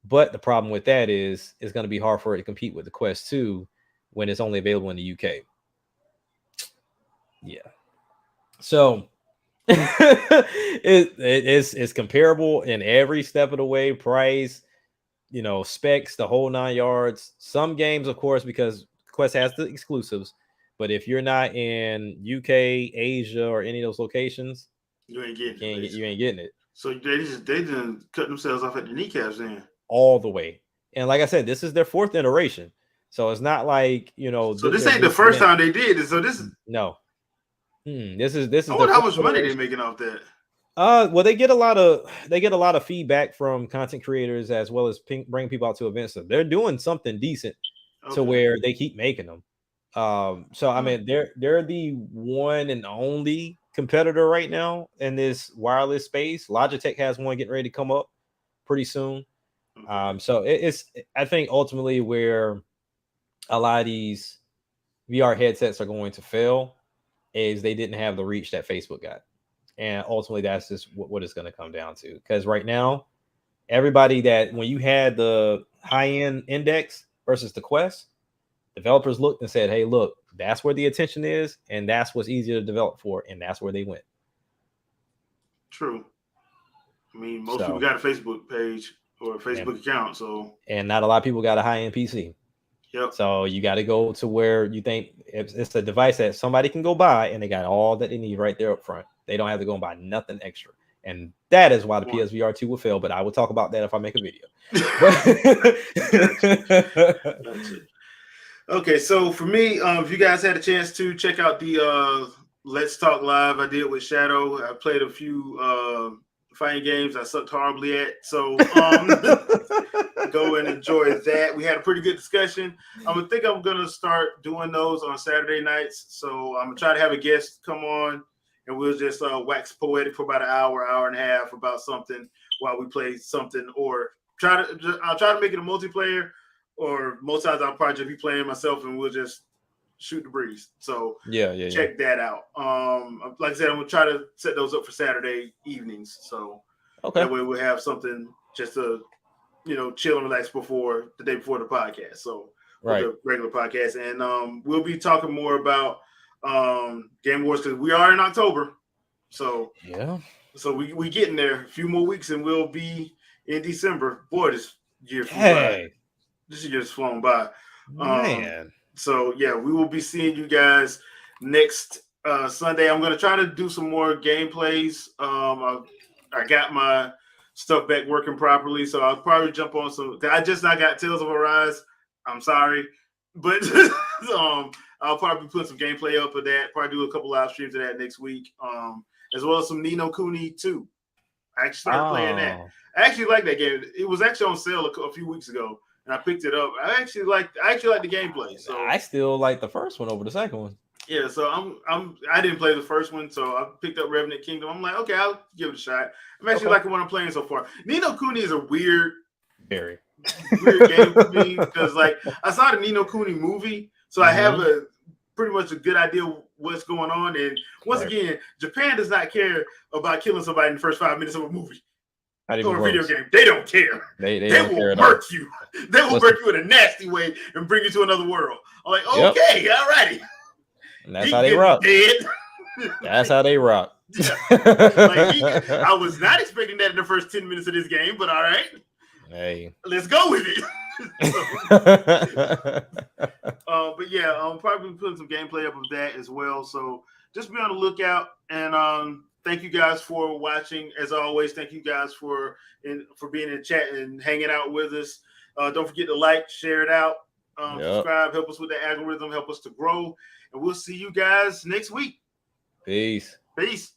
But the problem with that is it's going to be hard for it to compete with the Quest 2 when it's only available in the UK. Yeah. So it's comparable in every step of the way, price, specs, the whole 9 yards. Some games, of course, because Quest has the exclusives, but if you're not in UK, Asia, or any of those locations, you ain't getting it. You ain't getting it. So they didn't cut themselves off at the kneecaps then. All the way. And like I said, this is their 4th iteration. So it's not like, So this ain't the first time they did it. So this is no. This is. I wonder how much money they're making off that. Well, they get a lot of feedback from content creators as well as bring people out to events. So they're doing something decent to where they keep making them. So I mean, they're the one and only competitor right now in this wireless space. Logitech has one getting ready to come up pretty soon. So it's I think ultimately where a lot of these VR headsets are going to fail is they didn't have the reach that Facebook got. And ultimately that's just what it's going to come down to. Because right now, everybody that when you had the high-end index versus the Quest, developers looked and said, hey, look, that's where the attention is, and that's what's easier to develop for, and that's where they went. True. I mean, most people got a Facebook page or a Facebook account, and not a lot of people got a high-end PC. Yep. So you got to go to where you think it's a device that somebody can go buy, and they got all that they need right there up front. They don't have to go and buy nothing extra. And that is why the PSVR 2 will fail, but I will talk about that if I make a video. Gotcha. Okay, so for me, if you guys had a chance to check out the Let's Talk Live I did with Shadow, I played a few fighting games I sucked horribly at. So go and enjoy that. We had a pretty good discussion. I think I'm going to start doing those on Saturday nights. So I'm going to try to have a guest come on, and we'll just wax poetic for about an hour and a half about something while we play something, or I'll try to make it a multiplayer, or most times I'll probably just be playing myself and we'll just shoot the breeze. So check that out. Like I said, I'm gonna try to set those up for Saturday evenings. So that way we'll have something just to chill and relax before the day before the podcast. So the regular podcast, and we'll be talking more about Game Awards because we are in October. So so we getting there. A few more weeks and we'll be in December. Boy, this year flew by. This year's flown by. Man. So yeah, we will be seeing you guys next Sunday. I'm gonna try to do some more gameplays. I got my stuff back working properly, so I'll probably jump on some. I just not got Tales of Arise. I'm sorry, but I'll probably put some gameplay up of that. Probably do a couple live streams of that next week, as well as some Ni no Kuni 2. I actually started playing that. I actually like that game. It was actually on sale a few weeks ago, and I picked it up. I actually like the gameplay. So I still like the first one over the second one. Yeah, so I didn't play the first one, so I picked up Revenant Kingdom. I'm like, okay, I'll give it a shot. I'm actually liking what I'm playing so far. Ni no Kuni is a weird Very weird game for me because, like, I saw the Ni no Kuni movie, so I have a pretty much a good idea what's going on. And once again, Japan does not care about killing somebody in the first 5 minutes of a movie or a video game. They don't care. They will murk you. They will murk you in a nasty way and bring you to another world. I'm like, okay, all righty. And that's how they rock. That's how they rock. I was not expecting that in the first 10 minutes of this game, but all right. Hey, let's go with it. But yeah, probably putting some gameplay up of that as well. So just be on the lookout. And thank you guys for watching. As always, thank you guys for being in chat and hanging out with us. Don't forget to like, share it out, subscribe, help us with the algorithm, help us to grow. And we'll see you guys next week. Peace. Peace.